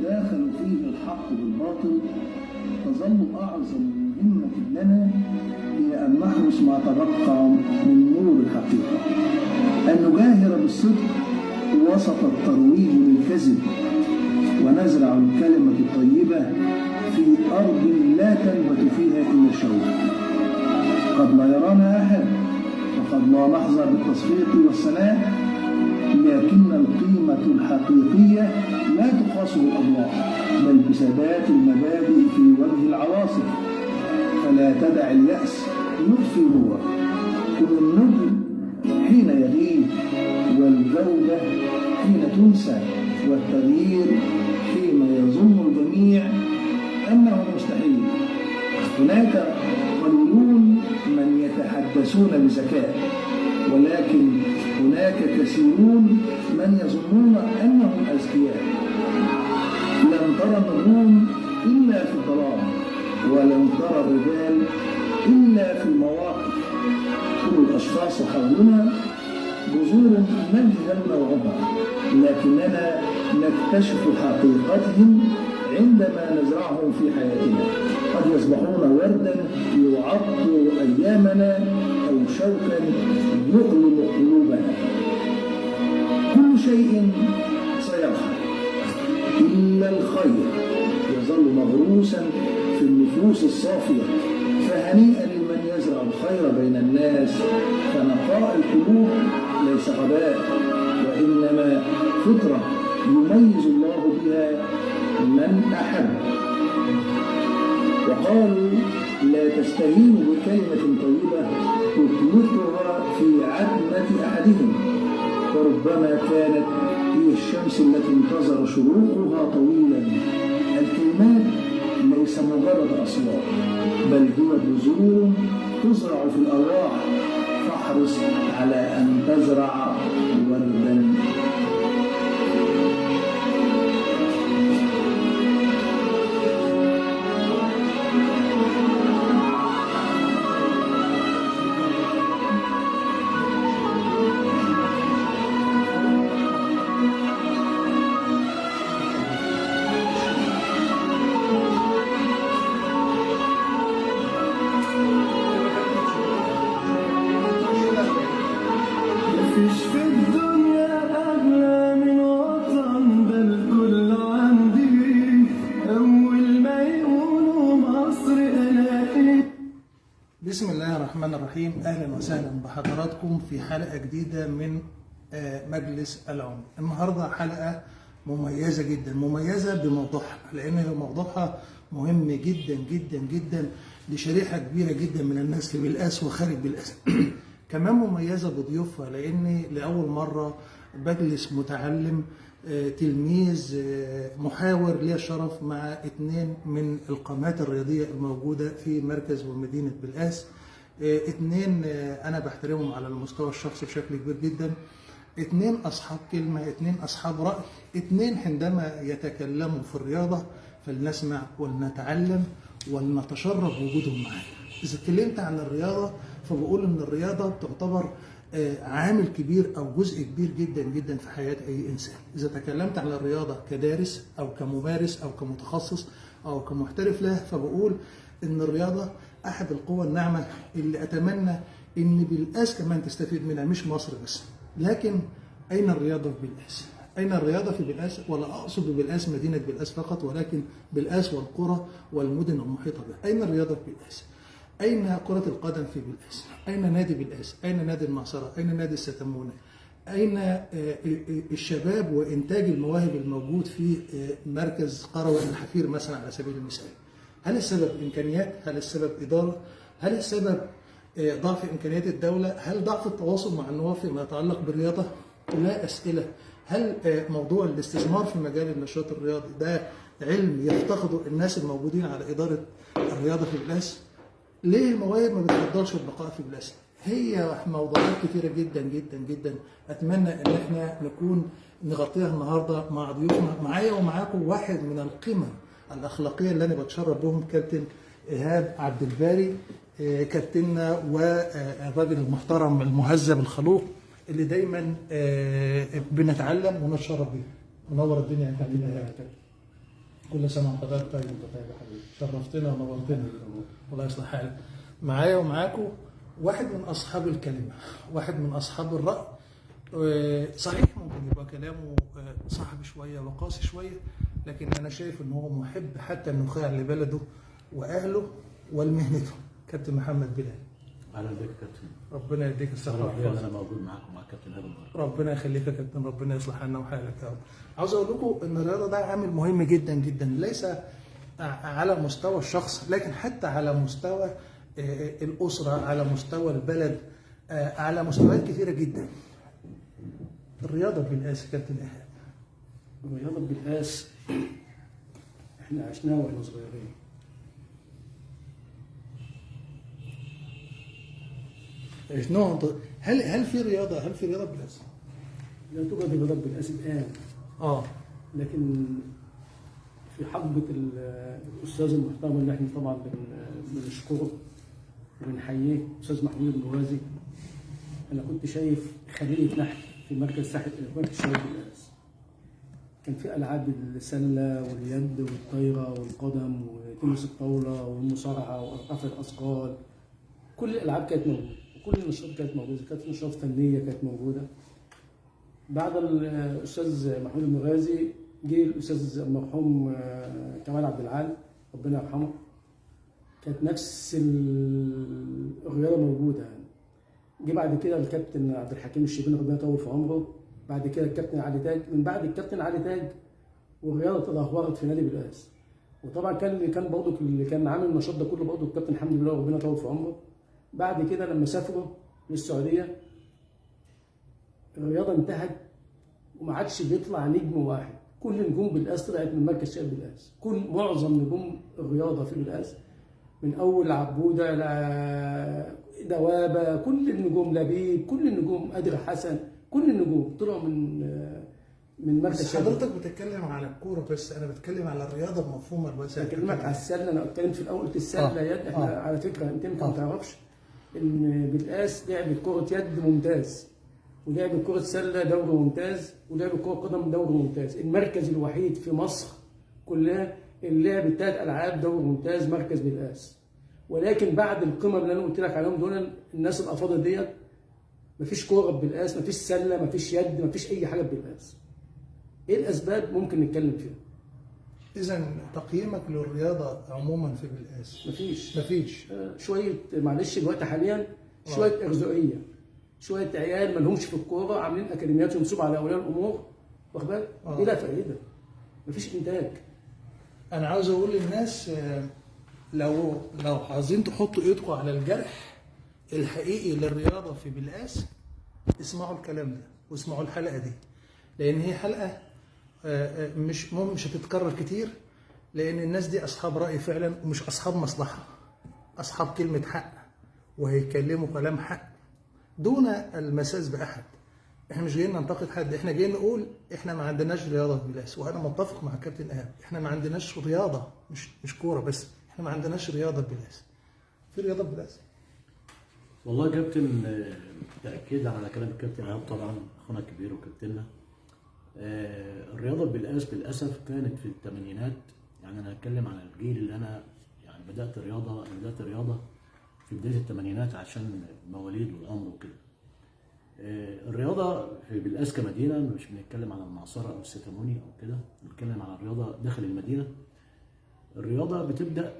يتداخل فيه الحق بالباطل تظل أعظم مهمة لنا هي أن نحرص ما تبقى من نور الحقيقة، أن نجاهر بالصدق وسط الترويج للكذب، ونزرع الكلمة الطيبة في أرض لا تنبت فيها إلا الشوك. قد لا يرانا أحد وقد لا نحظى بالتصفيق والثناء، لكن القيمة الحقيقية لا تقاس بالأضواء بل بثبات المبادئ في وجه العواصف. فلا تدع اليأس يطفي نورك، كن النجم حين يغيب، والجودة حين تنسى، والتغيير حين يظن الجميع أنه مستحيل. هناك قليلون من يتحدثون بذكاء، ولكن هناك كثيرون من يظنون أنهم أذكياء. لم ترى النجوم إلا في الظلام، ولم ترى الرجال إلا في المواقف. كل الأشخاص حولنا بذور نجهل نوعها، لكننا نكتشف حقيقتهم عندما نزرعهم في حياتنا. قد يصبحون وردا يعطر أيامنا أو شوكا يؤلم قلوبنا. كل شيء سيرحل إلا الخير، يظل مغروسا في النفوس الصافية. فهنيئا لمن يزرع الخير بين الناس، فنقاء القلوب ليس غباء، وإنما فطرة يميز الله بها من أحب. وقالوا لا تستهينوا بكلمة طيبة تطلقها في عتمة أحدهم، وربما كانت هي الشمس التي انتظر شروقها طويلا. الكلمات ليس مجرد أصوات، بل هي بذور تزرع في الأرواح. فاحرص على أن تزرع وردا. مفيش في الدنيا أغلى من وطن، ده الكل عندي أول ما يقولوا مصر ألاقي. بسم الله الرحمن الرحيم. أهلا وسهلا بحضراتكم في حلقة جديدة من مجلس العمر. النهاردة حلقة مميزة جدا، مميزة بموضوعها، لأن موضوعها مهم جدا جدا جدا لشريحة كبيرة جدا من الناس في بلقاس وخارج بلقاس. كمان مميزة بضيوفها، لأن لأول مرة بجلس متعلم تلميذ محاور لي الشرف مع 2 من القامات الرياضية الموجودة في مركز ومدينة بلقاس. 2 أنا بحترمهم على المستوى الشخصي بشكل كبير جدا. 2 أصحاب كلمة، 2 أصحاب رأي، 2 عندما يتكلموا في الرياضة فلنسمع ولنتعلم ولنتشرف بوجودهم معنا. إذا اتكلمت عن الرياضة فبقول إن الرياضة تعتبر عامل كبير أو جزء كبير جدا جدا في حياة أي إنسان. إذا تكلمت عن الرياضة كدارس أو كممارس أو كمتخصص أو كمحترف لها، فبقول إن الرياضة أحد القوى الناعمة اللي أتمنى إن بلقاس كمان تستفيد منها، مش مصر بس. لكن أين الرياضة في بلقاس؟ أين الرياضة في بلقاس؟ ولا أقصد ببلقاس مدينة بلقاس فقط، ولكن بلقاس والقرى والمدن المحيطة بها. أين الرياضة في بلقاس؟ أين كرة القدم في بلقاس؟ أين نادي بلقاس؟ أين نادي المعصرة؟ أين نادي الستمونة؟ أين الشباب وإنتاج المواهب الموجود في مركز قروي الحفير مثلا على سبيل المثال؟ هل السبب إمكانيات؟ هل السبب إدارة؟ هل السبب ضعف إمكانيات الدولة؟ هل ضعف التواصل مع النواب فيما يتعلق بالرياضة؟ لا أسئلة. هل موضوع الاستثمار في مجال النشاط الرياضي ده علم يفتقده الناس الموجودين على إدارة الرياضة في بلقاس؟ ليه المواهب ما بتفضلش البقاء في بلقاس؟ هي موضوعات كثيرة جدا جدا جدا أتمنى إن احنا نكون نغطيها النهارده مع ضيوفنا. معايا ومعاكم واحد من القمم الأخلاقية اللي أنا بتشرف بهم، كابتن إيهاب عبد الباري، كابتننا والراجل المحترم المهذب الخلوق اللي دايما بنتعلم ونتشرف بيه. منور الدنيا يا كابتن. كل سنه وحضرتك طيب. يا حبيبي شرفتنا ونورتنا. الله يصلح حالك. معايا ومعاكم واحد من اصحاب الكلمه، واحد من اصحاب الراي. صحيح ممكن يبقى كلامه صعب شويه وقاسي شويه، لكن انا شايف ان هو محب حتى النخاع لبلده واهله ولمهنته. كابتن محمد بلال. اهلا بك يا كابتن. ربنا يديك الصحه والعافيه. انا موجود معاكم مع كابتن هادي النهارده. ربنا يخليك يا كابتن، ربنا يصلح حالنا وحالك يا رب. عاوز اقول لكم ان الرياضه ده عامل مهم جدا جدا، ليس على مستوى الشخص لكن حتى على مستوى الاسره، على مستوى البلد، على مستويات كثيره جدا. الرياضه بالقاس يا كابتن ايهاب. الرياضه بالقاس احنا عشناها واحنا صغيرين. هل في رياضه بالقاس؟ لا توجد رياضه بالقاس الان. لكن في حقبه الاستاذ المحترم اللي احنا طبعا بنشكره وبنحييه، الاستاذ محمود المغازي. انا كنت شايف خليلة نحل في مركز شباب بالقاس. كان في العاب السله واليد والطايره والقدم وتنس الطاوله والمصارعه وايقاف الاثقال. كل الالعاب كانت موجوده وكل النشاطات كانت موجوده، كانت نشاطات فنيه كانت موجوده. بعد الاستاذ محمود المغازي جه الاستاذ المرحوم كمال عبد العال ربنا يرحمه. كانت نفس الرياضه موجوده يعني. جه بعد كده الكابتن عبد الحكيم الشربيني ربنا يطول في عمره. بعد كده الكابتن علي تاج. من بعد الكابتن علي تاج والرياضه تدهورت في نادي بالقاس. وطبعا كان برضه اللي كان عامل النشاط ده كله برضه الكابتن حمدي الله ربنا يطول في عمره. بعد كده لما سافروا للسعوديه الرياضه انتهت وما عادش بيطلع نجم واحد. كل نجوم بالقاس طلعت من مركز شباب بالقاس. معظم نجوم الرياضه في بالقاس من اول عبوده دوابه، كل النجوم لبيب، كل النجوم قادر حسن، كل النجوم طلعوا من مركز بس حضرتك بتتكلم على الكوره، بس انا بتكلم على الرياضه بمفهومها الواسع. بكلمك على السله. انا اتكلمت في الاول قلت السله يد. احنا على فكره انت يمكن ما تعرفش ان بالقاس لعب كره يد ممتاز، ولعب كره سله دوري ممتاز، ولعب كره قدم دوري ممتاز. المركز الوحيد في مصر كلها اللي لعب الثلاث العاب دوري ممتاز مركز بالقاس. ولكن بعد القمم اللي انا قلت لك عليهم دول الناس الافاضل ديت مفيش كوره بالقاس، مفيش سله، مفيش يد، مفيش اي حاجه بالقاس. ايه الاسباب؟ ممكن نتكلم فيها. اذا تقييمك للرياضه عموما في بالقاس مفيش شويه معلش دلوقتي حاليا شويه ارزاقيه، شويه عيال ما لهمش في الكوره عاملين اكاديميات ينصب على اولياء الامور، واخد بالك؟ دي لا فائده، مفيش انتاج. انا عاوز اقول للناس لو عايزين تحطوا ايدكم على الجرح الحقيقي للرياضه في بالقاس اسمعوا الكلام ده واسمعوا الحلقه دي، لان هي حلقه مش هتتكرر كتير، لان الناس دي اصحاب راي فعلا ومش اصحاب مصلحه، اصحاب كلمه حق وهيتكلموا كلام حق دون المساس باحد. احنا مش جايين ننتقد حد، احنا جايين نقول احنا ما عندناش رياضه في بالقاس. وانا متفق مع كابتن ايهاب، احنا ما عندناش رياضه، مش كوره بس، احنا ما عندناش رياضه في بالقاس. في رياضه في بالقاس؟ والله يا كابتن تاكيد على كلام الكابتن ايهاب طبعا اخونا الكبير وكابتننا. الرياضه بالقاس للاسف كانت في الثمانينات. يعني انا هتكلم عن الجيل اللي انا يعني بدات رياضه في بدايه الثمانينات عشان المواليد والامر وكده. الرياضه في بالقاس كمدينه، مش بنتكلم على المعصره او الستاموني او كده، بنتكلم على الرياضه داخل المدينه. الرياضه بتبدا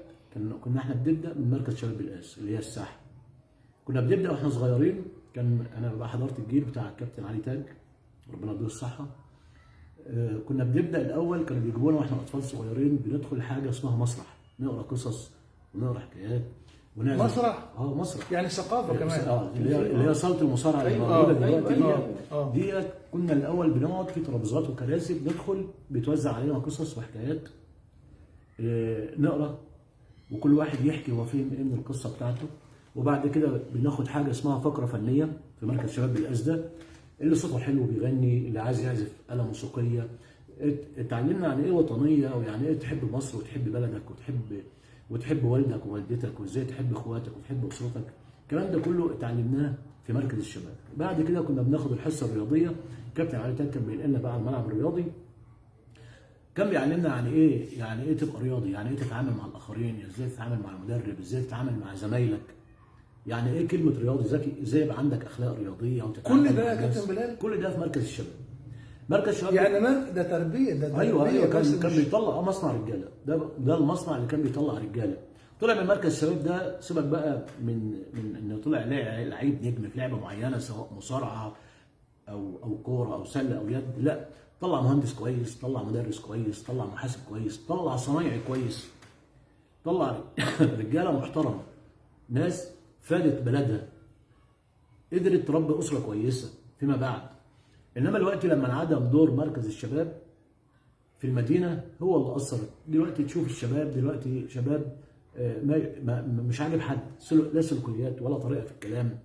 كنا احنا بنبدا من مركز شباب بالقاس اللي هي الساحه. كنا بنبدا واحنا صغيرين. انا بقى حضرت الجيل بتاع الكابتن علي تاج ربنا يديه الصحه. كنا بنبدا الاول كانوا بيجيبونا واحنا اطفال صغيرين بندخل حاجه اسمها مسرح، نقرا قصص ونقرا حكايات ونعمل مسرح. مسرح يعني ثقافه كمان. اللي هي صاله المصارعه اللي موجوده دلوقتي ديت. كنا الاول بنقعد في ترابيزات وكراسي، بندخل بيتوزع علينا قصص وحكايات نقرا، وكل واحد يحكي هو فين ايه من القصه بتاعته. وبعد كده بناخد حاجه اسمها فقره فنيه في مركز شباب بالقاس ده، اللي صوته حلو بيغني، اللي عايز يعزف آلة موسيقيه. اتعلمنا يعني ايه وطنيه، ويعني ايه تحب مصر وتحب بلدك وتحب والدك ووالدتك، وازاي تحب اخواتك وتحب اسرتك. الكلام ده كله اتعلمناه في مركز الشباب. بعد كده كنا بناخد الحصه الرياضيه، كابتن علي تاج كان بينقلنا بقى على الملعب الرياضي. كان بيعلمنا يعني ايه تبقى رياضي، يعني ايه تتعامل مع الاخرين، ازاي تتعامل مع المدرب، ازاي تتعامل مع زمايلك، يعني ايه كلمه رياضي ذكي، ازاي يبقى عندك اخلاق رياضيه وتتعامل كل ده مع يا الناس. كابتن بلال؟ كل ده في مركز الشباب. مركز الشباب يعني ده تربيه، ده تربيه. ايوه بس كان مش- بيطلع مصنع رجاله، ده المصنع اللي كان بيطلع رجاله. طلع من مركز الشباب ده، سيبك بقى من انه طلع لعيب نجم في لعبه معينه، سواء مصارعه او كوره او سله او يد، لا، طلع مهندس كويس، طلع مدرس كويس، طلع محاسب كويس، طلع صنايعي كويس، طلع رجاله محترمه، ناس فادت بلدها، قدرت تربي اسره كويسه فيما بعد. انما دلوقتي لما انعدم دور مركز الشباب في المدينه هو اللي اثر. دلوقتي تشوف الشباب دلوقتي شباب مش عاجب حد، لا سلوكيات ولا طريقه في الكلام،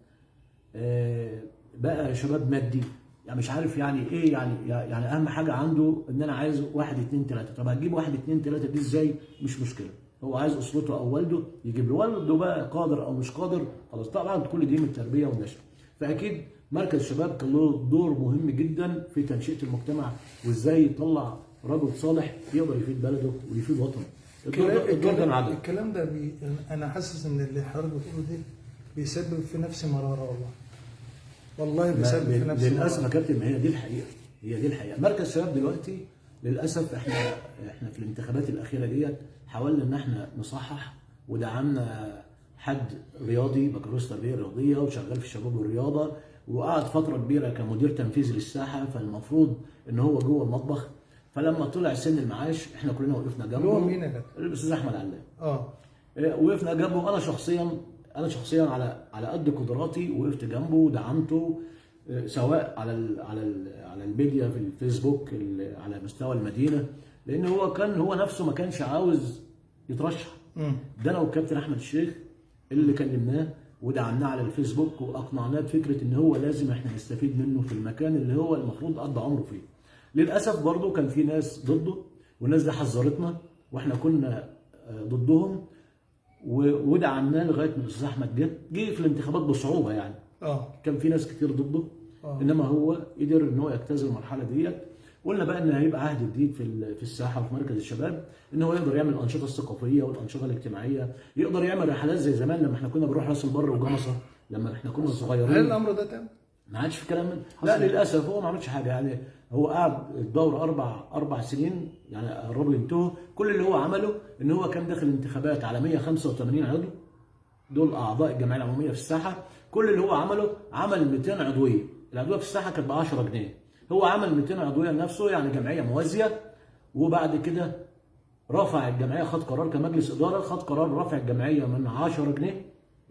بقى شباب مادي، يعني مش عارف يعني ايه، يعني اهم حاجه عنده ان انا عايز 1 2 3. طب هتجيب 1 2 3 دي ازاي؟ مش مشكله، هو عايز اسرته او والده يجيب له، والده بقى قادر او مش قادر خلاص، طبعا كل دي من التربيه والنشأ. فاكيد مركز الشباب كان له دور مهم جدا في تنشئه المجتمع، وازاي يطلع رجل صالح يقدر يفيد بلده ويفيد وطنه. الدور ده انعدم. الكلام ده انا حاسس ان اللي حضرتك بتقوله ده بيسبب في نفسي مراره، والله بيسبب في نفسي للاسف يا مرارة. كابتن، ما هي دي الحقيقه، هي دي الحقيقه. مركز الشباب دلوقتي للاسف احنا في الانتخابات الاخيره ديت حاولنا ان احنا نصحح، ودعمنا حد رياضي بكالوريوس تربيه رياضيه وشغال في الشباب والرياضه، وقعد فتره كبيره كمدير تنفيذي للساحه، فالمفروض ان هو جوه المطبخ. فلما طلع سن المعاش احنا كلنا وقفنا جنبه. اللي هو مين يا كابتن؟ الاستاذ احمد علام. اه وقفنا جنبه. انا شخصيا على قد قدراتي وقفت جنبه ودعمته، سواء على الميديا في الفيسبوك، على مستوى المدينه، لان هو نفسه ما كانش عاوز يترشح. ده انا والكابتن احمد الشيخ اللي كلمناه ودعمناه على الفيسبوك، واقنعناه بفكره ان هو لازم احنا نستفيد منه في المكان اللي هو المفروض قضى عمره فيه. للاسف برضه كان في ناس ضده، والناس دي حذرتنا واحنا كنا ضدهم، ودعمناه لغايه ما الاستاذ احمد جه في الانتخابات بصعوبه يعني. كان في ناس كتير ضده، انما هو قدر ان هو يجتاز المرحله ديت. قلنا بقى ان هيبقى عهد جديد في الساحه وفي مركز الشباب، ان هو يقدر يعمل الانشطه الثقافيه والانشطه الاجتماعيه، يقدر يعمل رحلات زي زمان لما احنا كنا بنروح راس البر وجمصه لما احنا كنا صغيرين. هل الامر ده تم؟ ما عادش في كلام لا للاسف هو ما عملش حاجه يعني. هو قعد الدور اربع سنين يعني قربوا ينتهوا. كل اللي هو عمله ان هو كان داخل انتخابات على 185 عضو، دول اعضاء الجمعيه العموميه في الساحه. كل اللي هو عمل 200 عضويه. العضويه في الساحه كانت ب 10 جنيه، هو عمل 200 عضويه لنفسه، يعني جمعيه موازيه. وبعد كده رفع الجمعيه، خد قرار كمجلس اداره، خد قرار رفع الجمعيه من 10 جنيه.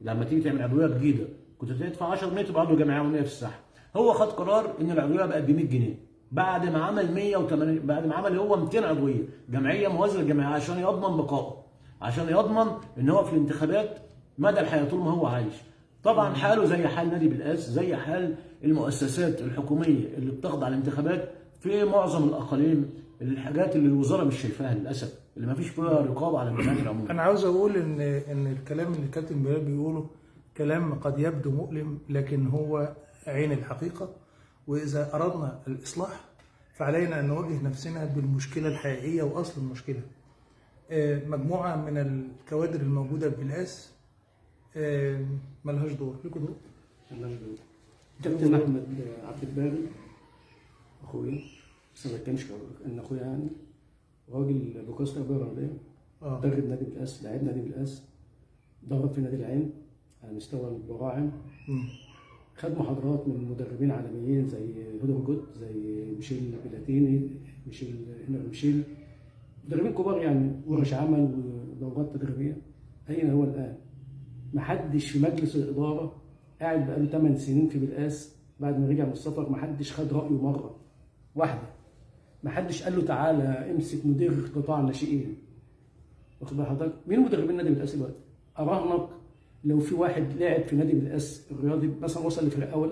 لما تيجي تعمل عضويه جديده كنت تدفع 10 جنيه تبقى عضو جمعيه عموميه في الساحه. هو خد قرار ان العضويه بقت ب 100 جنيه بعد ما عمل 180، بعد ما عمل هو 200 عضويه جمعيه موازيه للجمعيه، عشان يضمن بقائه، عشان يضمن ان هو في الانتخابات مدى الحياه طول ما هو عايش. طبعا حاله زي حال نادي بالقاس، زي حال المؤسسات الحكوميه اللي بتخضع للانتخابات في معظم الاقاليم، الحاجات اللي الوزاره مش شايفاها للاسف، اللي ما فيش فيها رقابه على الجمعيه العموميه. انا عاوز اقول ان الكلام اللي الكابتن بلال بيقوله كلام قد يبدو مؤلم، لكن هو عين الحقيقه. واذا اردنا الاصلاح فعلينا ان نواجه نفسنا بالمشكله الحقيقيه واصل المشكله. مجموعه من الكوادر الموجوده بالقاس ملهاش دور، لكم دور؟ كابتن احمد عبد الباري اخويا، بس ما كانش ان اخويا يعني، راجل بكاسة تربيه رياضيه، مدرب نادي بالقاس، لاعب نادي بالقاس، درب في نادي العين على مستوى البراعم، خد محاضرات من مدربين عالميين زي هودر جوت، زي ميشيل بلاتيني، ميشيل مدربين كبار يعني، ورش عمل ودورات تدريبيه. اين هو الان؟ محدش في مجلس الاداره قاعد بقاله 8 سنين في بالقاس بعد ما رجع من السفر، محدش خد رايه مره واحده، محدش قال له تعالى امسك مدير قطاع الناشئين. واخد بال حضرتك؟ مين مدربين نادي بالقاس دلوقتي؟ اراهنك لو في واحد لعب في نادي بالقاس الرياضي مثلا، وصل لفريق اول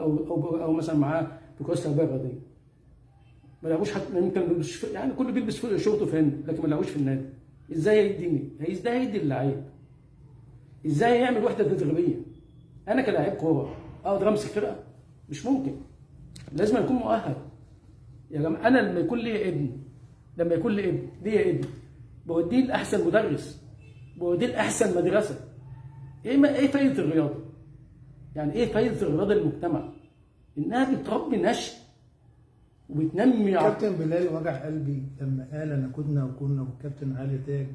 او مثلا معاه في كاس تربيه رياضيه، ما لعبوش حتى، يمكن يعني كله بيلبس شورته في هند، لكن ما لعبوش في النادي. ازاي هيديني؟ ازاي هيدي اللعيب؟ ازاي يعمل وحده تدريبيه؟ انا كلاعب كوره اقدر امسك فرقه؟ مش ممكن، لازم اكون مؤهل. يا جماعه انا لما يكون لي ابن لما يكون لي ابن ليا ابن بوديه لاحسن مدرس، بوديه لاحسن مدرسه. ايه فايده الرياضه؟ يعني ايه فايده الرياضه للمجتمع؟ انها بتربي نشء وبتنمي كابتن بلال وجع قلبي لما قال انا كنا والكابتن علي تاج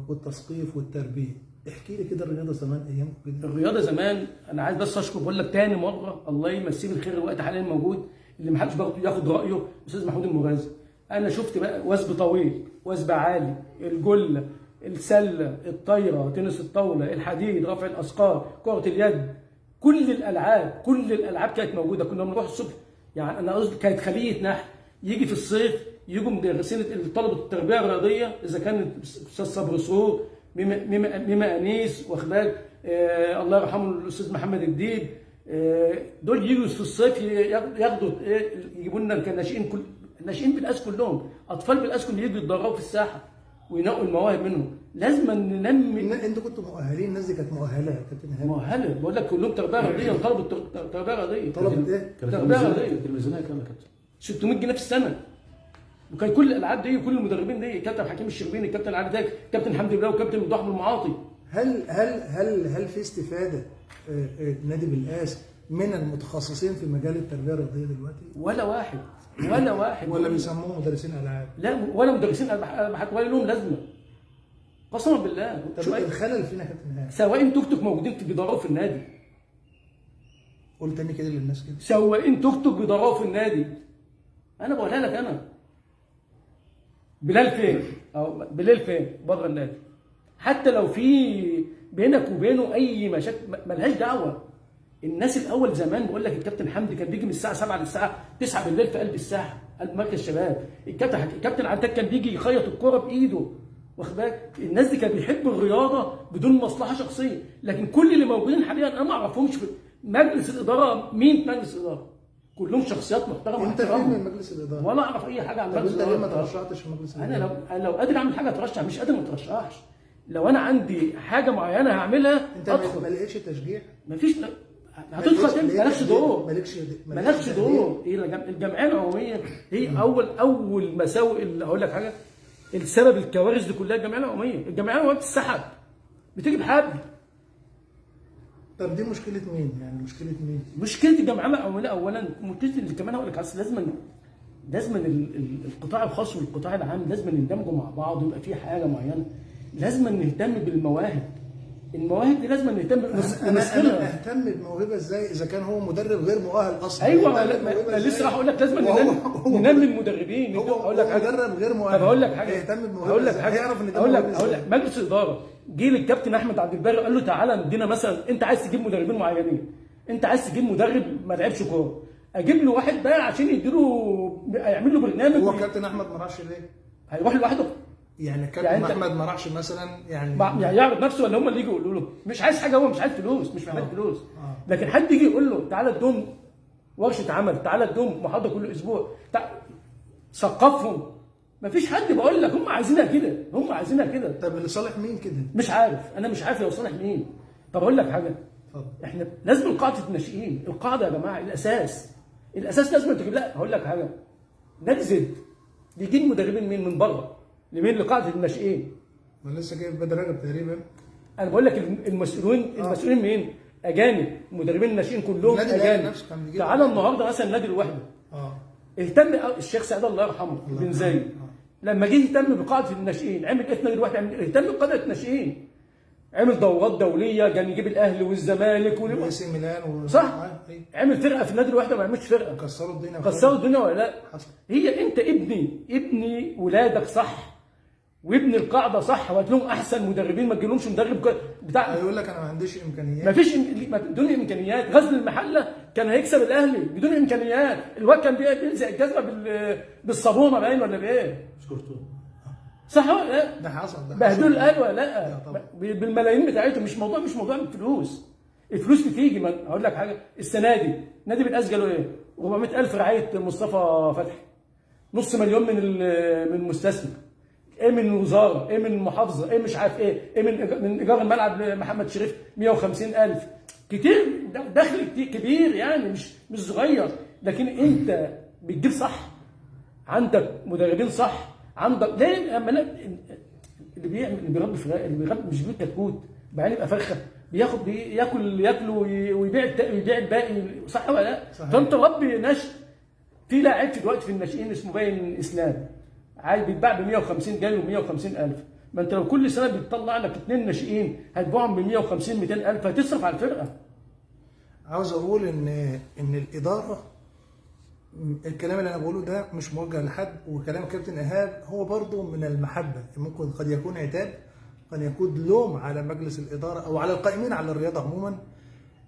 والتثقيف والتربيه. احكي لي كده الرياضه زمان ايامكم كده. الرياضه زمان، انا عايز بس اشكر، بقول لك تاني مره الله يمسيه بالخير الوقت حاليا موجود، اللي ما حدش ياخد رايه استاذ محمود المغازي. انا شفت بقى وثب طويل، وثب عالي، الجله، السله، الطايره، تنس الطاوله، الحديد، رفع الاثقال، كره اليد، كل الالعاب كانت موجوده. كنا بنروح الصبح، يعني انا قصدي كانت خليه نحل. يجي في الصيف يجوا مدرسين طلبه التربيه الرياضيه، اذا كان استاذ صبري سرور، ميمة انيس، واخد بالك، الله يرحمه الاستاذ محمد الديب، دول يجوا في الصيف ياخدوا يجيبوا لنا الناشئين، الناشئين بالقاس كلهم، اطفال بالقاس كلهم يجوا يتدربوا في الساحه وينقوا المواهب منهم. لازم ننمي. انتوا كنتوا مؤهلين، الناس دي كانت مؤهله يا كابتن هاني. مؤهله، بقول لك كلهم تربيه رياضيه، طلبوا تربيه رياضيه. طلبت ايه؟ تربيه رياضيه. الميزانيه كام يا كابتن؟ 600 جنيه في السنه. وكان كل الالعاب دي وكل المدربين دي، كابتن حكيم الشربيني، كابتن علي داك، كابتن حمدي بلاوي، كابتن ممدوح المعاطي. هل في استفاده نادي بالقاس من المتخصصين في مجال التربيه الرياضيه دلوقتي؟ ولا واحد. ولا بيسموهم مدرسين العاب؟ لا، ولا مدرسين العاب، ولا لهم لازمه. قسما بالله. طب الخلل فينا يا كابتن هاني. سواقين توك توك موجودين بيدوروا في النادي. قول تاني كده للناس كده. سواقين توك توك بيدوروا في النادي. انا بقولها لك انا. بلال فين؟ او بلال فين؟ بره النادي. حتى لو في بينك وبينه اي مشاكل ملهاش دعوه. الناس الاول زمان، بقول لك الكابتن حمدي كان بيجي من الساعه 7 للساعه 9 بالليل في قلب الساحه، قلب مركز الشباب. الكابتن عتاك كان بيجي يخيط الكوره بايده، واخد بالك؟ الناس دي كانت بتحب الرياضه بدون مصلحه شخصيه. لكن كل اللي موجودين حاليا انا ما اعرفهمش في مجلس الاداره. مين في مجلس الاداره؟ كلهم شخصيات محترمه. انت فين من مجلس الاداره؟ ولا اعرف اي حاجه عن مجلس الاداره. طب الاداره. انت ليه ما ترشحتش في مجلس الاداره؟ انا لو قادر اعمل حاجه اترشح، مش قادر ما اترشحش. لو انا عندي حاجه معينه هعملها انت ما لقيتش تشجيع؟ مفيش. هتدخل مالكش دور. مالكش دور. الجمعيه العموميه هي اول مساوئ. اللي هقول لك حاجه، السبب الكوارث دي كلها الجمعيه العموميه. الجمعيه العموميه بتتسحب، بتيجي بحبل. طب دي مشكله مين؟ يعني مشكله مين؟ مشكله الجمعيه العموميه اولا، مشكله اللي كمان هقول لك لازم القطاع الخاص والقطاع العام لازم يندمجوا مع بعض، ويبقى في حاجه معينه. لازم نهتم بالمواهب. المواهب دي لازم نهتم انا اهتم بموهبه ازاي اذا كان هو مدرب غير مؤهل اصلا؟ ايوه، ما لسه راح اقول لك لازم ننمي المدربين. هقول لك مدرب غير مؤهل. طب هقول لك حاجه، يهتم بموهبه ازاي؟ هيعرف ان ده اقول لك مجلس الاداره جه للكابتن احمد عبد الباري قال له تعالى ندينا مثلا، انت عايز تجيب مدربين معينين، انت عايز تجيب مدرب ما لعبش كوره، اجيب له واحد بقى عشان يعمل له برنامج. هو الكابتن احمد ما راحش ليه؟ هيروح لوحده. يعني الكابتن احمد ما راحش مثلا، يعني يعرض نفسه، ولا هم اللي يجوا يقولوا له مش عايز حاجه، هو مش عايز فلوس، مش محتاج فلوس. لكن حد يجي يقول له تعالى ادوم ورشه عمل، تعالى ادوم محاضره كل اسبوع، ثقفهم. مفيش حد. بقول لك هم عايزينها كده، هم عايزينها كده. طب لصالح مين كده؟ مش عارف، انا مش عارف لصالح مين. طب اقول لك حاجه، احنا لازم قاعده الناشئين، القاعده يا جماعه، الاساس لازم تجيب. لا هقول لك حاجه، نادي زد بيجيب مدربين مين من بره؟ لمين؟ لقاعده الناشئين. ما لسه جايب بدر رجب تقريبا. انا بقول لك المسؤولين مين؟ اجانب. مدربين الناشئين كلهم اجانب. تعالى النهارده مثلا نادي الوحده، اهتم الشيخ سعد الله يرحمه بن زايد لما جه يهتم بقاعده الناشئين، عمل ايه في نادي الوحده؟ اهتم بقاعده الناشئين، عمل دورات دوليه، كان يجيب الاهلي والزمالك وإي ميلان صح؟ عمل فرقه في النادي الوحده، ما عملش فرقه. كسروا الدنيا ولا لا؟ هي انت ابني ولادك صح، وابني القاعده صح، وهات لهم احسن مدربين. ما تجيبلهمش مدرب بتاع يقول لك انا ما عنديش امكانيات. ما فيش بدون امكانيات. غزل المحله كان هيكسب الاهلي بدون امكانيات. الواد كان بيلزق الجزمه بالصابونه باين ولا بايه؟ صح ولا لا؟ ده حصل. بهدول الاهلي ولا لا؟ بالملايين بتاعتهم. مش موضوع الفلوس. الفلوس بتيجي. ما اقول لك حاجه، السنه دي نادي بالقاس جاله ايه؟ 400,000 رعايه مصطفى فتحي، نص مليون من مستثمر، ايه من وزاره، ايه من محافظه، ايه مش عارف ايه من ايجار الملعب لمحمد شريف 150,000. كتير، دخل كتير كبير يعني، مش صغير. لكن انت بتجيب صح، عندك مدربين صح، عندك ليه لما اللي بيعمل اللي بيربي فراخ، اللي بيربي مش بيجيب كتكوت بعدين يبقى فرخه، بياخد ياكل ويبيع الباقي، صح ولا لا؟ صحيح. فانت ربي نشء. في لاعب في دلوقتي في الناشئين اسمه باين اسلام، عايز بيتباع ب 150 جنيه و 150,000. ما انت لو كل سنه بتطلع لك 2 ناشئين هتبيعهم ب 150 200,000 هتصرف على الفرقه. عاوز اقول ان الاداره، الكلام اللي انا بقوله ده مش موجه لحد، وكلام كابتن ايهاب هو برضو من المحبه، ممكن قد يكون عتاب، قد يكون لوم على مجلس الاداره او على القائمين على الرياضه عموما،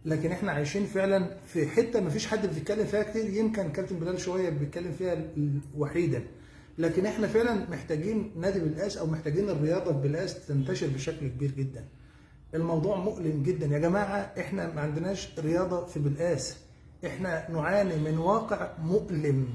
لكن احنا عايشين فعلا في حته ما فيش حد بيتكلم فيها كتير، يمكن كابتن بلال شويه بيتكلم فيها وحيدا، لكن احنا فعلا محتاجين نادي بالقاس او محتاجين الرياضه بالقاس تنتشر بشكل كبير جدا. الموضوع مؤلم جدا يا جماعه، احنا ما عندناش رياضه في بالقاس، احنا نعاني من واقع مؤلم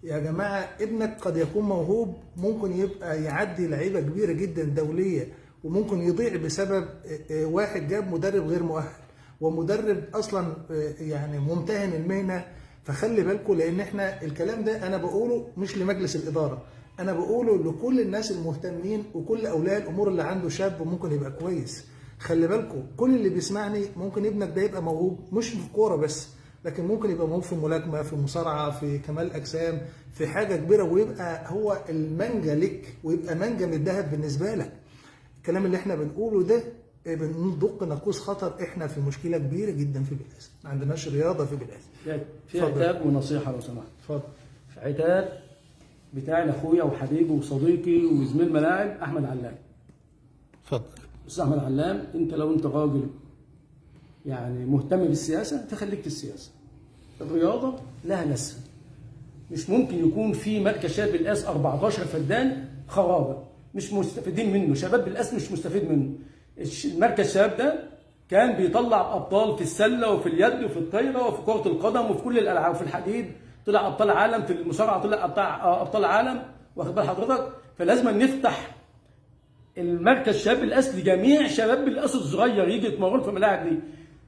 يا جماعه. ابنك قد يكون موهوب، ممكن يبقى يعدي لعيبه كبيره جدا دوليه، وممكن يضيع بسبب واحد جاب مدرب غير مؤهل، ومدرب اصلا يعني ممتهن المهنه. فخلي بالكم، لان احنا الكلام ده انا بقوله مش لمجلس الاداره، انا بقوله لكل الناس المهتمين وكل اولياء الامور اللي عنده شاب وممكن يبقى كويس. خلي بالكم، كل اللي بيسمعني ممكن ابنك ده يبقى موهوب مش في الكوره بس، لكن ممكن يبقى موهوب في الملاكمه، في المصارعه، في كمال اجسام، في حاجه كبيره، ويبقى هو المانجا لك، ويبقى مانجا من الذهب بالنسبه لك. الكلام اللي احنا بنقوله ده بندق ناقوس خطر، احنا في مشكله كبيره جدا في بالقاس، ما عندناش رياضه في بالقاس. في عتاب ونصيحه لو سمحت. اتفضل. عتاب بتاعي لاخويا وحبيبي وصديقي وزميل ملاعب احمد علام. اتفضل. استاذ احمد علام، انت لو انت راجل يعني مهتم بالسياسه تخليك في السياسه. الرياضه لها ناسها. مش ممكن يكون في مركز شباب بالقاس 14 فدان خرابه مش مستفيدين منه، شباب بالقاس مش مستفيد منه. المركز الشباب ده كان بيطلع ابطال في السله وفي اليد وفي الطايره وفي كره القدم وفي كل الالعاب، وفي الحديد طلع ابطال عالم، في المصارعه طلع ابطال عالم، واخد بال حضرتك؟ فلازم نفتح المركز شباب بالقاس لجميع شباب بالقاس الصغير يجي يتمرن في الملاعب دي.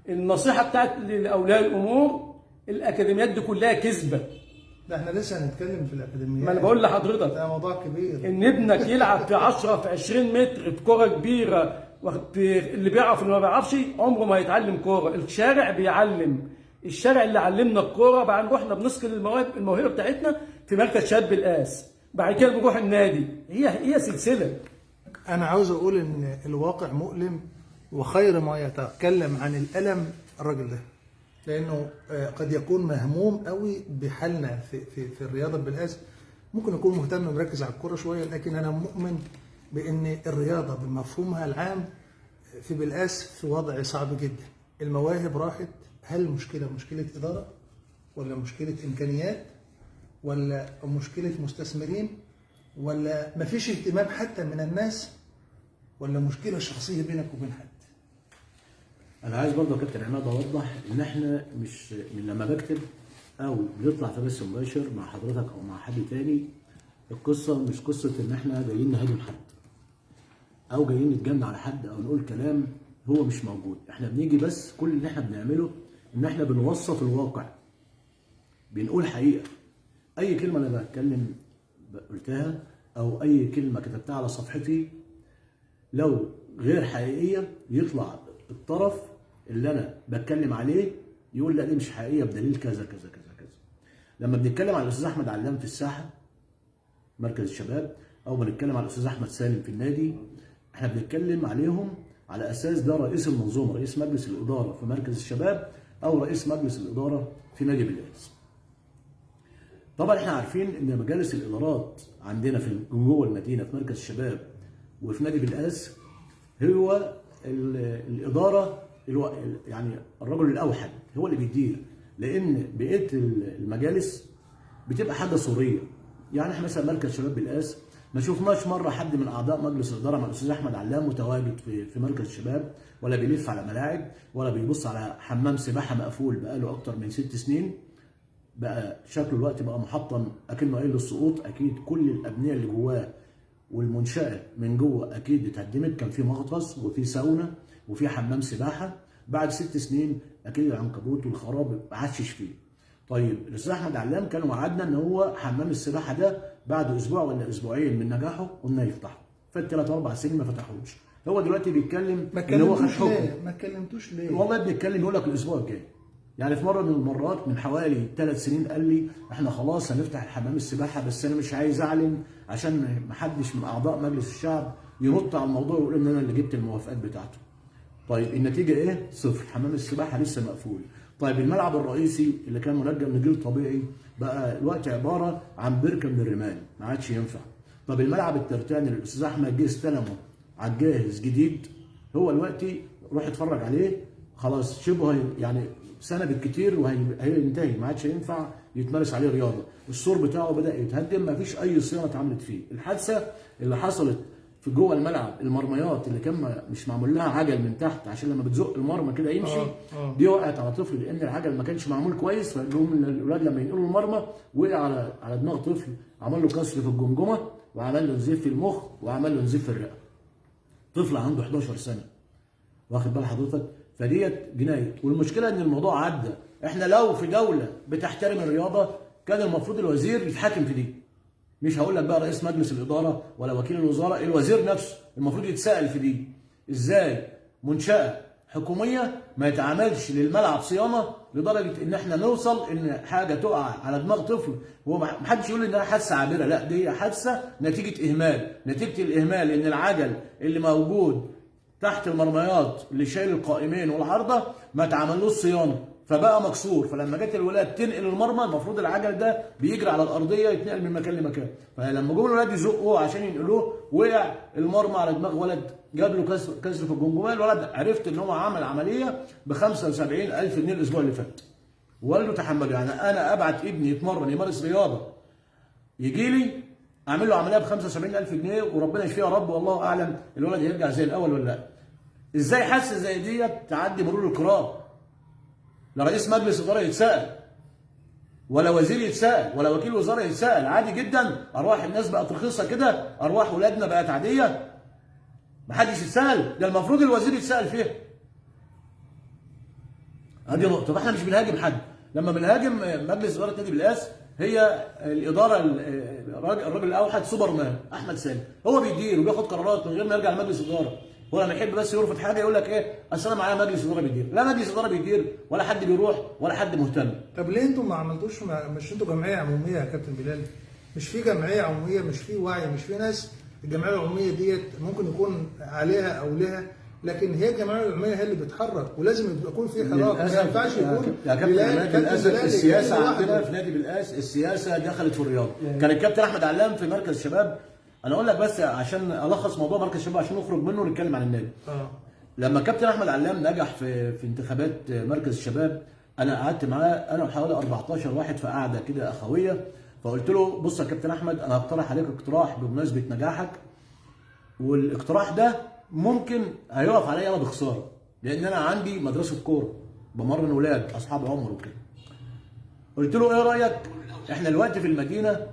النصيحه بتاعت لاولياء الامور، الاكاديميات دي كلها كذبه. ده احنا لسه هنتكلم في الاكاديميات. ما انا بقول لحضرتك ده موضوع كبير. ان ابنك يلعب في 10 في 20 متر في كوره كبيره، اللي بيعرف اللي ما بيعرفش عمره ما يتعلم كوره. الشارع بيعلم، الشارع اللي علمنا الكوره، بعد نروحنا بنسقط الموهبه بتاعتنا في مركز شباب بالقاس، بعد كده بنروح النادي. هي سلسله. انا عاوز اقول ان الواقع مؤلم، وخير ما يتكلم عن الالم الراجل ده، لانه قد يكون مهموم قوي بحالنا في الرياضه بالقاس، ممكن يكون مهتم مركز على الكوره شويه، لكن انا مؤمن بان الرياضه بمفهومها العام في بالقاس في وضع صعب جدا. المواهب راحت. هل المشكله مشكله اداره، ولا مشكله امكانيات، ولا مشكله مستثمرين، ولا مفيش اهتمام حتى من الناس، ولا مشكله شخصيه بينك وبين حد؟ انا عايز برضه يا كابتن عماد اوضح ان احنا مش من لما بكتب او بنطلع في بث مباشر مع حضرتك او مع حد تاني، القصه مش قصه ان احنا جايين نهاجم حد او جايين نتجنن على حد او نقول كلام هو مش موجود. احنا بنيجي بس كل اللي احنا بنعمله ان احنا بنوصف الواقع، بنقول حقيقه. اي كلمه انا بتكلم قلتها او اي كلمه كتبتها على صفحتي لو غير حقيقيه يطلع الطرف اللي انا بتكلم عليه يقول لا دي مش حقيقيه بدليل كذا كذا كذا كذا. لما بنتكلم على الاستاذ احمد علام في الساحه مركز الشباب، او بنتكلم على الاستاذ احمد سالم في النادي، احنا بنتكلم عليهم على اساس ده رئيس المنظومه، رئيس مجلس الاداره في مركز الشباب او رئيس مجلس الاداره في نادي بالقاس. طبعا احنا عارفين ان مجالس الادارات عندنا في جوه المدينه في مركز الشباب وفي نادي بالقاس هو الاداره يعني الرجل الاوحد هو اللي بيدير، لان بقيه المجالس بتبقى حاجه صوريه. يعني احنا مثلا مركز شباب بالقاس ما شفناش مره حد من اعضاء مجلس الاداره مع الاستاذ احمد علام متواجد في مركز الشباب، ولا بيلف على ملاعب، ولا بيبص على حمام سباحه مقفول بقاله اكتر من 6 سنين، بقى شكله الوقت بقى محطم اكنه قايل للسقوط. اكيد كل الابنيه اللي جواه والمنشاه من جوه اكيد اتهدمت، كان في مغطس وفي ساونا وفي حمام سباحه، بعد 6 سنين اكيد العنكبوت والخراب عشش فيه. طيب الاستاذ احمد علام كان وعدنا ان هو حمام السباحه ده بعد اسبوع ولا اسبوعين من نجاحه قلنا يفتحه، فات 3 4 سنين ما فتحوش. هو دلوقتي بيتكلم ما ان هو خد اتكلمتوش حكم. ليه؟ ما اتكلمتوش ليه؟ والله بنتكلم يقول لك الاسبوع الجاي. يعني في مره من المرات من حوالي 3 سنين قال لي احنا خلاص هنفتح الحمام السباحه، بس انا مش عايز اعلن عشان ما حدش من اعضاء مجلس الشعب ينط على الموضوع ويقول ان انا اللي جبت الموافقات بتاعته. طيب النتيجه ايه؟ صفر، حمام السباحه لسه مقفول. طيب الملعب الرئيسي اللي كان منجم نجيل طبيعي بقى الوقت عباره عن بركه من الرمال، ما عادش ينفع. طب الملعب الترتاني اللي الاستاذ احمد جه استلمه على الجاهز جديد، هو دلوقتي روح اتفرج عليه خلاص شبه يعني سنه بالكتير وهينتهي، ما عادش ينفع يتمارس عليه رياضه. السور بتاعه بدا يتهدم، ما فيش اي صيانه اتعملت فيه. الحادثه اللي حصلت في جوه الملعب، المرميات اللي كان مش معمول لها عجل من تحت عشان لما بتزق المرمى كده يمشي، دي وقعت على طفل لان العجل ما كانش معمول كويس، فقالوا الاولاد لما ينقلوا المرمى وقع على دماغ طفل، عمل له كسر في الجمجمه وعمل له نزيف في المخ وعمل له نزيف في الرئه. طفل عنده 11 سنه، واخد بال حضرتك؟ فديت جنايه. والمشكله ان الموضوع عدى. احنا لو في دوله بتحترم الرياضه كان المفروض الوزير يتحاكم في دي. مش هقول لك بقى رئيس مجلس الاداره ولا وكيل الوزاره، الوزير نفسه المفروض يتساءل في دي. ازاي منشاه حكوميه ما يتعملش للملعب صيانه لدرجه ان احنا نوصل ان حاجه تقع على دماغ طفل؟ هو ما حدش يقول انها حادثه عابره، لا دي حادثه نتيجه اهمال. نتيجه الاهمال ان العجل اللي موجود تحت المرميات اللي شايل القائمين والعارضه ما اتعملوش صيانه فبقى مكسور. فلما جت الولاد تنقل المرمى المفروض العجل ده بيجري على الارضيه يتنقل من مكان لمكان، فلما جم الولاد يزقوه عشان ينقلوه وقع المرمى على دماغ ولد، جاب له كسر في الجمجمه. الولد عرفت ان هو عمل عمليه ب 75,000 جنيه الاسبوع اللي فات، وقال له تحمل. يعني انا ابعت ابني يتمرن يمارس رياضه يجي لي اعمل له عمليه ب 75,000 جنيه وربنا يشفيه يا رب، والله اعلم الولد هيرجع زي الاول ولا لا. ازاي حاسه زي ديت تعدي مرور الكرام؟ لا رئيس مجلس اداره يتساءل ولا وزير يتساءل ولا وكيل وزاره يتساءل. عادي جدا، ارواح الناس بقت رخيصه كده، ارواح ولادنا بقت عاديه، محدش يتساءل. ده المفروض الوزير يتساءل فيها. ادي نقطه. طب احنا مش بنهاجم حد. لما بنهاجم مجلس اداره نادي بالقاس هي الاداره، الراجل الاوحد سوبرمان احمد سامي هو بيدير وبياخد قرارات من غير ما يرجع لمجلس اداره. هو لما يحب بس يرفض حاجه يقول لك ايه؟ اصل انا معايا مجلس اداره بيدير. لا مجلس اداره بيدير ولا حد بيروح ولا حد مهتم. طب ليه انتم ما عملتوش مش انتوا جمعيه عموميه يا كابتن بلال؟ مش في جمعيه عموميه، مش في وعي، مش في ناس الجمعيه العموميه ديت ممكن يكون عليها او لها، لكن هي الجمعيه العموميه هي اللي بتحرك ولازم يكون في حراك. ما ينفعش يكون يا كابتن للاسف السياسه عندنا في نادي بالقاس السياسه دخلت في الرياضه. كان الكابتن احمد علام في مركز الشباب، انا اقول لك بس عشان الخص موضوع مركز الشباب عشان نخرج منه ونتكلم عن النادي. لما الكابتن احمد علام نجح في انتخابات مركز الشباب، انا قعدت معاه انا وحوالي 14 واحد في قعده كده اخويه، فقلت له بص يا كابتن احمد انا هقترح عليك اقتراح بمناسبه نجاحك، والاقتراح ده ممكن هيقف عليا انا بخساره، لان انا عندي مدرسه كوره بمرن ولاد اصحاب عمر وكده. قلت له ايه رايك؟ احنا دلوقتي في المدينه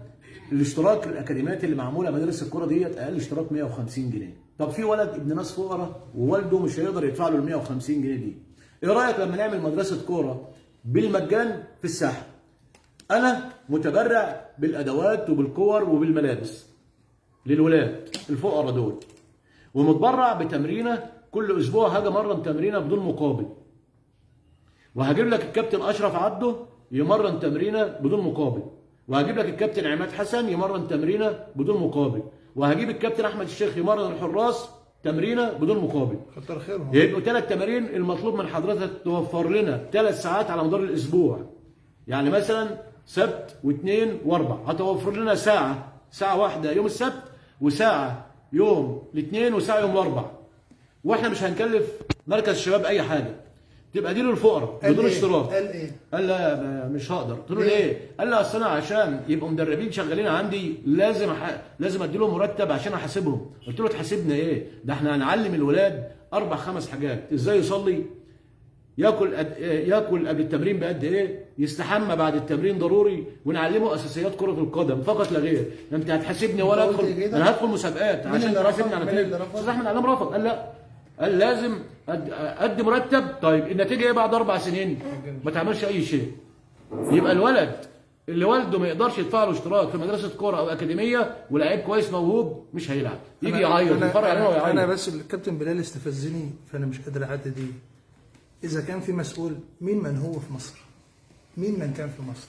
الاشتراك الاكاديميات اللي معموله مدارس الكوره ديت اقل اشتراك 150 جنيه. طب في ولد ابن ناس فقراء ووالده مش هيقدر يدفع له ال 150 جنيه دي. ايه رايك لما نعمل مدرسه كوره بالمجان في الساحه؟ انا متبرع بالادوات وبالكور وبالملابس للولاد الفقراء دول، ومتبرع بتمرينه كل اسبوع هاجي امرن تمرينه بدون مقابل، وهجيب لك الكابتن اشرف عبده يمرن تمرينه بدون مقابل، وهجيب لك الكابتن عماد حسن يمرن تمرينه بدون مقابل، وهجيب الكابتن احمد الشيخ يمرن الحراس تمرينه بدون مقابل. كتر خيرهم. يبقوا 3 تمارين. المطلوب من حضرتك توفر لنا 3 ساعات على مدار الاسبوع، يعني مثلا سبت واثنين واربع هتوفر لنا ساعه واحده يوم السبت، وساعه يوم الاثنين، وساعه يوم الاربع، واحنا مش هنكلف مركز الشباب اي حاجه، تبقى دي للفقراء بدون اشتراك. قال ايه؟ قال لا مش هقدر. قلت له ليه؟ قال لي اصل انا عشان يبقوا مدربين شغالين عندي لازم ادي لهم مرتب عشان احاسبهم. قلت له تحاسبنا ايه؟ ده احنا هنعلم الولاد 4 5 حاجات، ازاي يصلي، ياكل قبل التمرين بقد ايه، يستحمى بعد التمرين ضروري، ونعلمه اساسيات كره القدم فقط لا غير. انت هتحاسبني ولا ادخل؟ انا هدخل مسابقات عشان تحاسبني على كده. استاذ احمد علام رفض، قال لا، قال لازم ادي مرتب. طيب النتيجه ايه بعد 4 سنين؟ ما تعملش اي شيء. يبقى الولد اللي والده ما يقدرش يدفع له اشتراك في مدرسه كوره او اكاديميه ولاعيب كويس موهوب مش هيلعب، يجي يعيط يتفرج علينا ويعيط. انا بس الكابتن بلال استفزني، فانا مش قادر اعدي دي. اذا كان في مسؤول من هو في مصر، من كان في مصر،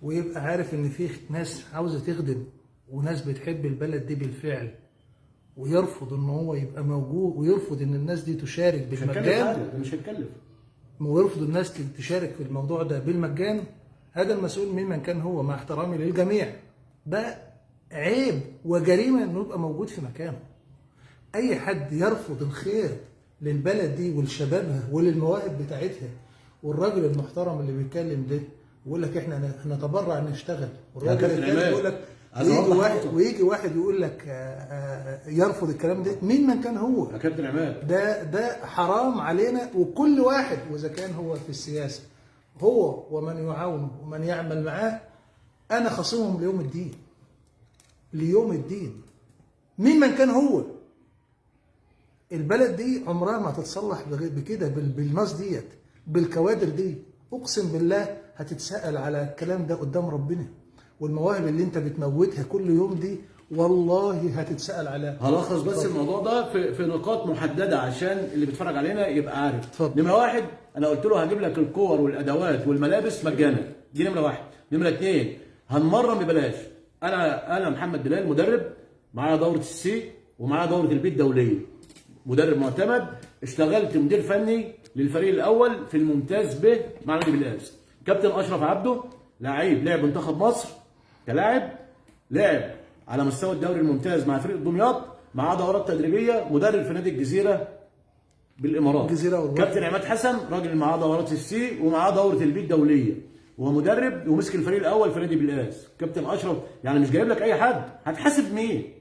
ويبقى عارف ان في ناس عاوزه تخدم وناس بتحب البلد دي بالفعل، ويرفض ان هو يبقى موجود، ويرفض ان الناس دي تشارك بالمجان، مش هيتكلف، ويرفض الناس تشارك في الموضوع ده بالمجان، هذا المسؤول من كان هو، مع احترامي للجميع، ده عيب وجريمه انه يبقى موجود في مكانه. اي حد يرفض الخير للبلد دي ولشبابها وللمواهب بتاعتها، والراجل المحترم اللي بيتكلم ده يقول لك احنا نتبرع نشتغل، والراجل الثاني يقول لك ويجي واحد يقول لك يرفض الكلام ده، من كان هو؟ يا كابتن عماد، ده حرام علينا. وكل واحد، واذا كان هو في السياسه، هو ومن يعاونه ومن يعمل معاه، انا خصمهم ليوم الدين، ليوم الدين. من كان هو؟ البلد دي عمرها ما هتتصلح بكده، بالناس ديت، بالكوادر دي. اقسم بالله هتتسأل على الكلام ده قدام ربنا، والمواهب اللي انت بتموتها كل يوم دي والله هتتسأل عليها. هلخص بس الموضوع ده في نقاط محدده عشان اللي بيتفرج علينا يبقى عارف. اتفضل. نمره واحد، انا قلت له هجيب لك الكور والادوات والملابس مجانا، دي نمره واحد. نمره اثنين، هنمرن ببلاش. انا محمد بلال مدرب، معايا دوره السي ومعايا دوره البيت دوليه، مدرب معتمد، اشتغلت مدير فني للفريق الاول في الممتاز ب مع نادي بالقاس. كابتن اشرف عبده لعيب لعب منتخب مصر كلاعب، لعب على مستوى الدوري الممتاز مع فريق دمياط، معاه دورات تدريبيه، مدرب في نادي الجزيره بالامارات. كابتن عماد حسن راجل معاه دورات السي ومعاه دوره البيت دوليه، وهو مدرب ومسك الفريق الاول في نادي بالقاس. كابتن اشرف يعني مش جايب لك اي حد، هتحاسب مين؟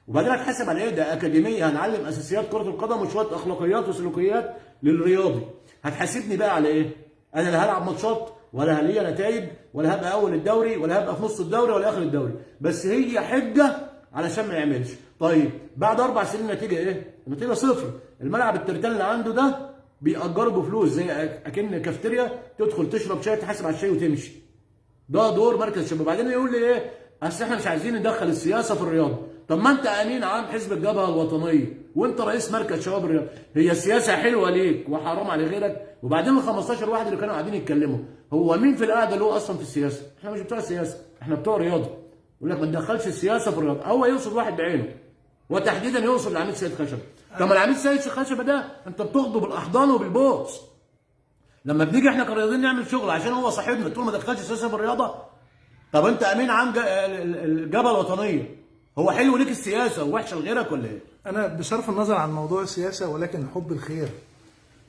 وبعدين هتحاسب على ايه؟ ده اكاديميه هنعلم اساسيات كره القدم وشويه اخلاقيات وسلوكيات للرياضي. هتحاسبني بقى على ايه؟ انا لا هلعب ماتشات ولا هليا نتائج ولا هبقى اول الدوري ولا هبقى في نص الدوري ولا اخر الدوري، بس هي حجه علشان ما يعملش. طيب بعد 4 سنين النتيجه ايه؟ النتيجه صفر. الملعب الترتان اللي عنده ده بيأجره بفلوس، زي اكن كافتيريا تدخل تشرب شاي تحاسب على الشاي وتمشي. ده دور مركز الشباب. وبعدين يقول لي ايه؟ اصل احنا مش عايزين ندخل السياسه في الرياضه. طب ما انت امين عام حزب الجبهه الوطنيه وانت رئيس مركز شباب الرياضه، هي السياسه حلوه ليك وحرام على غيرك. وبعدين ال 15 واحد اللي كانوا قاعدين يتكلموا، هو مين في القعده اللي هو اصلا في السياسه؟ احنا مش بتوع السياسه، احنا بتوع رياضه. يقول لك ما تدخلش السياسه في الرياضه، هو يقصد واحد بعينه، وتحديدا يقصد العميد سيد خشبه. طب ما العميد سيد خشبه ده انت بتاخده بالاحضان وبالبوس. لما بنيجي احنا كرياضيين نعمل شغل عشان هو صاحبنا تقول ما تدخلش السياسه في الرياضه؟ طب انت امين عام الجبهه الوطنيه، هو حلو ليك السياسه ووحشه لغيرك ولا ايه؟ انا بصرف النظر عن موضوع السياسه، ولكن حب الخير،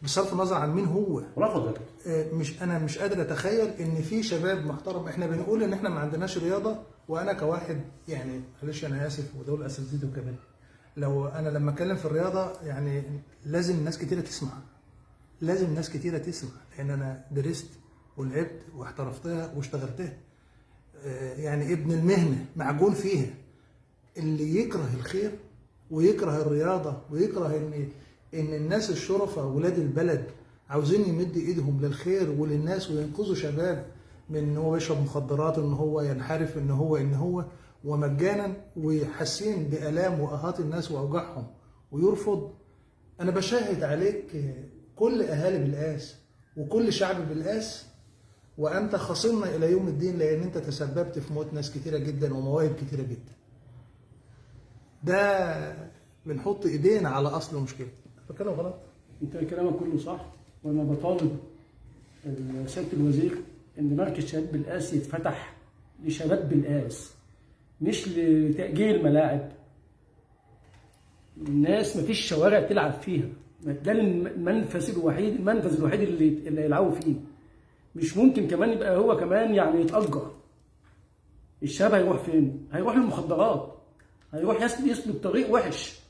بصرف النظر عن مين هو، رفض. انا مش قادر اتخيل ان في شباب محترم. احنا بنقول ان احنا ما عندناش رياضه، وانا كواحد يعني معلش انا اسف ودول اساتذتي كمان، لو انا لما اتكلم في الرياضه يعني لازم ناس كتيره تسمع، لازم ناس كتيره تسمع، لان انا درست ولعبت واحترفتها واشتغلتها، يعني ابن المهنه معجون فيها. اللي يكره الخير ويكره الرياضه ويكره ان الناس الشرفاء ولاد البلد عاوزين يمد ايدهم للخير وللناس وينقذوا شباب من ان هو يشرب مخدرات، ان هو ينحرف، ان هو ومجانا، ويحسين بالام واهات الناس واوجاعهم ويرفض. انا بشاهد عليك كل اهالي بالقاس وكل شعب بالقاس، وانت خصمنا الى يوم الدين، لان انت تسببت في موت ناس كتيره جدا ومواهب كتيره جدا. ده بنحط ايدينا على اصل المشكله. فكده غلط. انت كلامك كله صح، وانا بطالب سياده الوزير ان مركز شباب بالقاس يتفتح لشباب بالقاس، مش لتأجير ملاعب. الناس مفيش شوارع تلعب فيها، ده المنفذ الوحيد اللي يلعبوا فيه. مش ممكن كمان يبقى هو كمان يعني يتأجر. الشباب هيروح فين؟ هيروح للمخدرات، هيروح يسلك طريق وحش.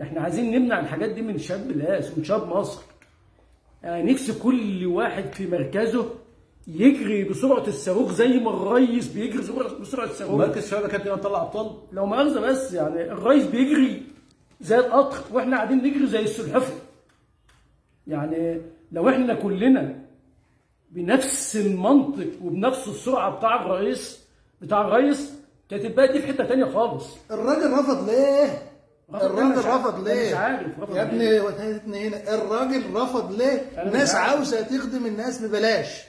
احنا عايزين نمنع الحاجات دي من شباب بالقاس ومن شباب مصر. يعني نفسي كل واحد في مركزه يجري بسرعه الصاروخ زي ما الريس بيجري بسرعه الصاروخ. مركز الشباب يا كابتن طلع ابطال؟ لو مؤاخذه بس يعني الريس بيجري زي القطر واحنا قاعدين نجري زي السلحفاه. يعني لو احنا كلنا بنفس بنفس المنطق وبنفس السرعه بتاع الرئيس كانت البلد دي في حته ثانيه خالص. الراجل رفض ليه؟ الراجل رفض ليه؟ مش عارف رفض يا ابني وتهتني هنا، الراجل رفض ليه؟ ناس عاوزه تخدم الناس ببلاش.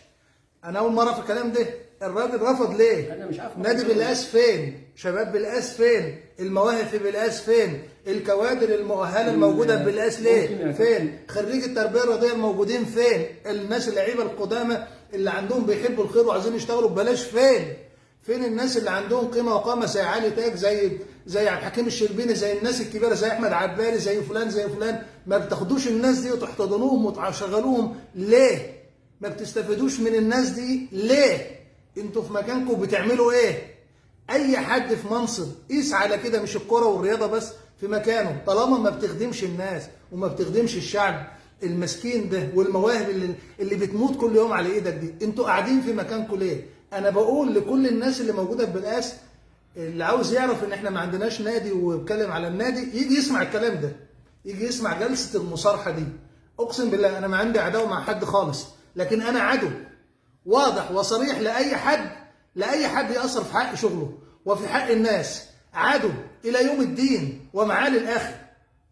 انا اول مره في الكلام ده. الراجل رفض ليه؟ انا مش عارف. نادي بالقاس فين؟ شباب بالقاس فين؟ المواهب في بالقاس فين؟ الكوادر المؤهله الموجوده في بالقاس ليه؟ فين؟ خريج التربيه الرياضيه الموجودين فين؟ الناس اللعيبه القدامى اللي عندهم بيحبوا الخير وعايزين يشتغلوا ببلاش فين؟ فين الناس اللي عندهم قيمه وقامه زي علي تاج، زي عبد الحكيم الشربيني، زي الناس الكبيره زي احمد عبالي، زي فلان؟ ما بتاخدوش الناس دي وتحتضنوهم وتشغلوهم ليه؟ ما بتستفيدوش من الناس دي ليه؟ انتوا في مكانكم بتعملوا ايه؟ اي حد في منصب قيس على كده، مش الكره والرياضه بس، في مكانه طالما ما بتخدمش الناس وما بتخدمش الشعب المسكين ده والمواهب اللي بتموت كل يوم على ايدك دي، انتوا قاعدين في مكانكم ليه؟ انا بقول لكل الناس اللي موجوده في بالقاس، اللي عاوز يعرف ان احنا ما عندناش نادي ويتكلم على النادي يجي يسمع الكلام ده، يجي يسمع جلسه المصارحه دي. اقسم بالله انا ما عندي عداوه مع حد خالص، لكن انا عدو واضح وصريح لاي حد يأثر في حق شغله وفي حق الناس، عدو الى يوم الدين ومعاه للاخر.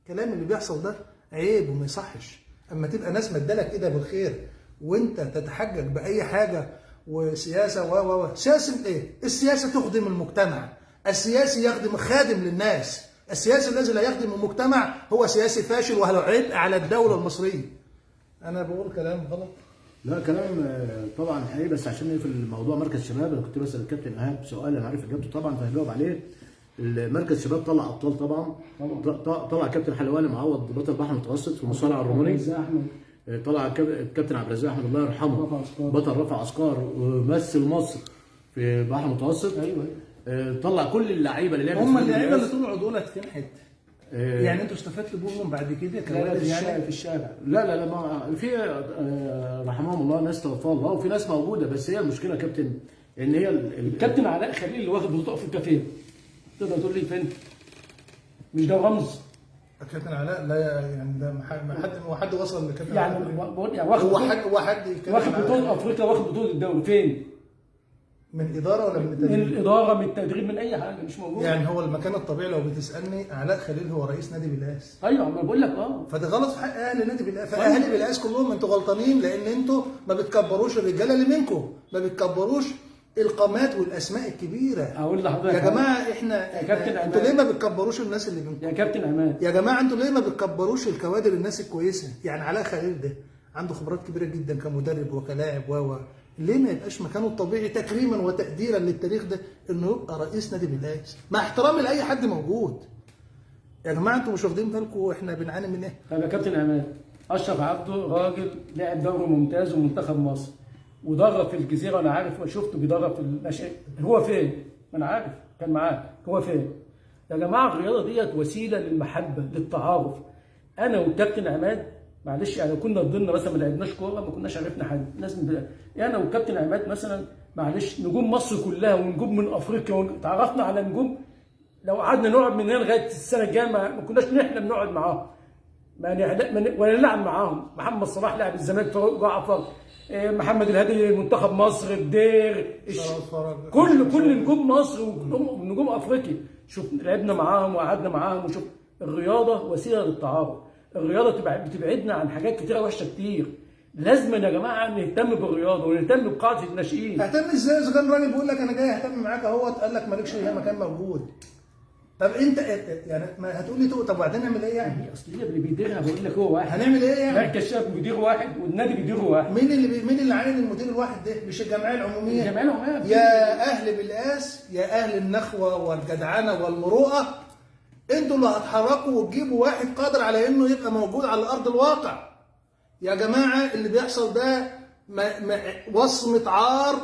الكلام اللي بيحصل ده عيب وما يصحش. اما تبقى ناس مدلك ايدها بالخير وانت تتحجج باي حاجه وسياسه سياسه ايه؟ السياسه تخدم المجتمع، السياسي يخدم خادم للناس، السياسي الذي لا يخدم المجتمع هو سياسي فاشل وله عبء على الدوله المصريه. انا بقول كلام غلط؟ لا كلام طبعا حقيقي، بس عشان نقفل الموضوع مركز الشباب انا كنت بسال الكابتن ايهاب سؤال انا عارف اجابته طبعا فهجاوب عليه. المركز الشباب طلع ابطال طبعا، طلع كابتن حلواني معوض بطل البحر المتوسط في المصارعه الروماني، طلع كابتن عبد الرزاق احمد الله يرحمه بطل رفع اثقال ومثل مصر في البحر المتوسط. ايوه طلع كل اللعيبه اللي لعبت هم اللعيبه اللي طلعوا دولت فين حته؟ يعني انتوا استفدتوا بيهم بعد كده كوادر يعني في الشارع؟ لا ما في رحمهم الله ناس توفاها الله وفي ناس موجوده، بس هي المشكله يا كابتن ان هي الكابتن علاء خليل اللي واخد بطوله افريقيا فين؟ تقدر تقول لي فين؟ مش ده رمز؟ الكابتن علاء لا يعني ده ما حد وصل لكابتن يعني علاء. واخد واخد بطوله افريقيا، واخد بطوله الدوري فين؟ من اداره ولا من التدريب؟ من الاداره، من التدريب، من اي حاجه، مش موجود. يعني هو المكان الطبيعي لو بتسالني علاء خليل هو رئيس نادي بالقاس. ايوه ما بقول لك فده غلط في حق اهل نادي بالقاس، فاهالي بالقاس كلهم انتوا غلطانين لان انتوا ما بتكبروش الرجاله اللي منكم، ما بتكبروش القامات والاسماء الكبيره. اقول لحضرتك يا جماعه احنا انتوا ليه ما بتكبروش الناس اللي منكم؟ يا كابتن عماد يا جماعه انتوا ليه ما بتكبروش الكوادر الناس الكويسه؟ يعني علاء خليل ده عنده خبرات كبيره جدا كمدرب وكلاعب ليه ما يبقاش مكانه الطبيعي تكريما وتقديرا للتاريخ ده انه يبقى رئيس نادي بالقاس مع احترامي لاي حد موجود؟ يا جماعه انتوا مش واخدين بالكم احنا بنعاني من ايه؟ طب يا كابتن عماد، اشرف عبده راجل لعب دوري ممتاز ومنتخب مصر ودرب في الجزيره، وانا عارف وشفته بيدرب في الناشئين. هو فين؟ ما انا عارف كان معاه، هو فين؟ يا جماعه الرياضه ديت وسيله للمحبه للتعارف. انا والكابتن عماد معلش يعني كنا ضدنا مثلا ما لعبناش كوره ما كناش عرفنا حد، الناس يعني انا والكابتن عماد مثلا معلش نجوم مصر كلها ونجوم من افريقيا وتعرفنا على نجوم لو قعدنا نقعد من هنا لغايه السنه الجايه ما كناش نحلم نقعد معاهم ولا نلعب معاهم. محمد صلاح لاعب الزمالك، فاروق جعفر، محمد الهادي منتخب مصر، الدير، كل نجوم مصر ونجوم افريقيا شوف لعبنا معاهم وقعدنا معاهم. وشوف الرياضه وسيله للتعارف، الرياضه بتبعدنا عن حاجات كتيره وحشه كتير. لازم يا جماعه نهتم بالرياضه ونهتم بقاعده الناشئين. اهتم ازاي اذا كان راجل بيقول لك انا جاي اهتم معاك اهوت قال لك مالكش هي مكان موجود؟ طب انت يعني ما هتقول لي طب وبعدين نعمل ايه يعني؟ اصل هي اللي بيديرها بقول لك هو واحد. هنعمل ايه يعني؟ مركز الشباب بيديره واحد والنادي بيديره واحد. مين اللي عين المدير الواحد ده؟ مش الجمعيه العموميه؟ الجمعيه العموميه. يا اهل بالقاس، يا اهل النخوه والجدعنه والمروءه، انتوا اللي هتحركوا وتجيبوا واحد قادر على انه يبقى موجود على ارض الواقع. يا جماعه اللي بيحصل ده وصمه عار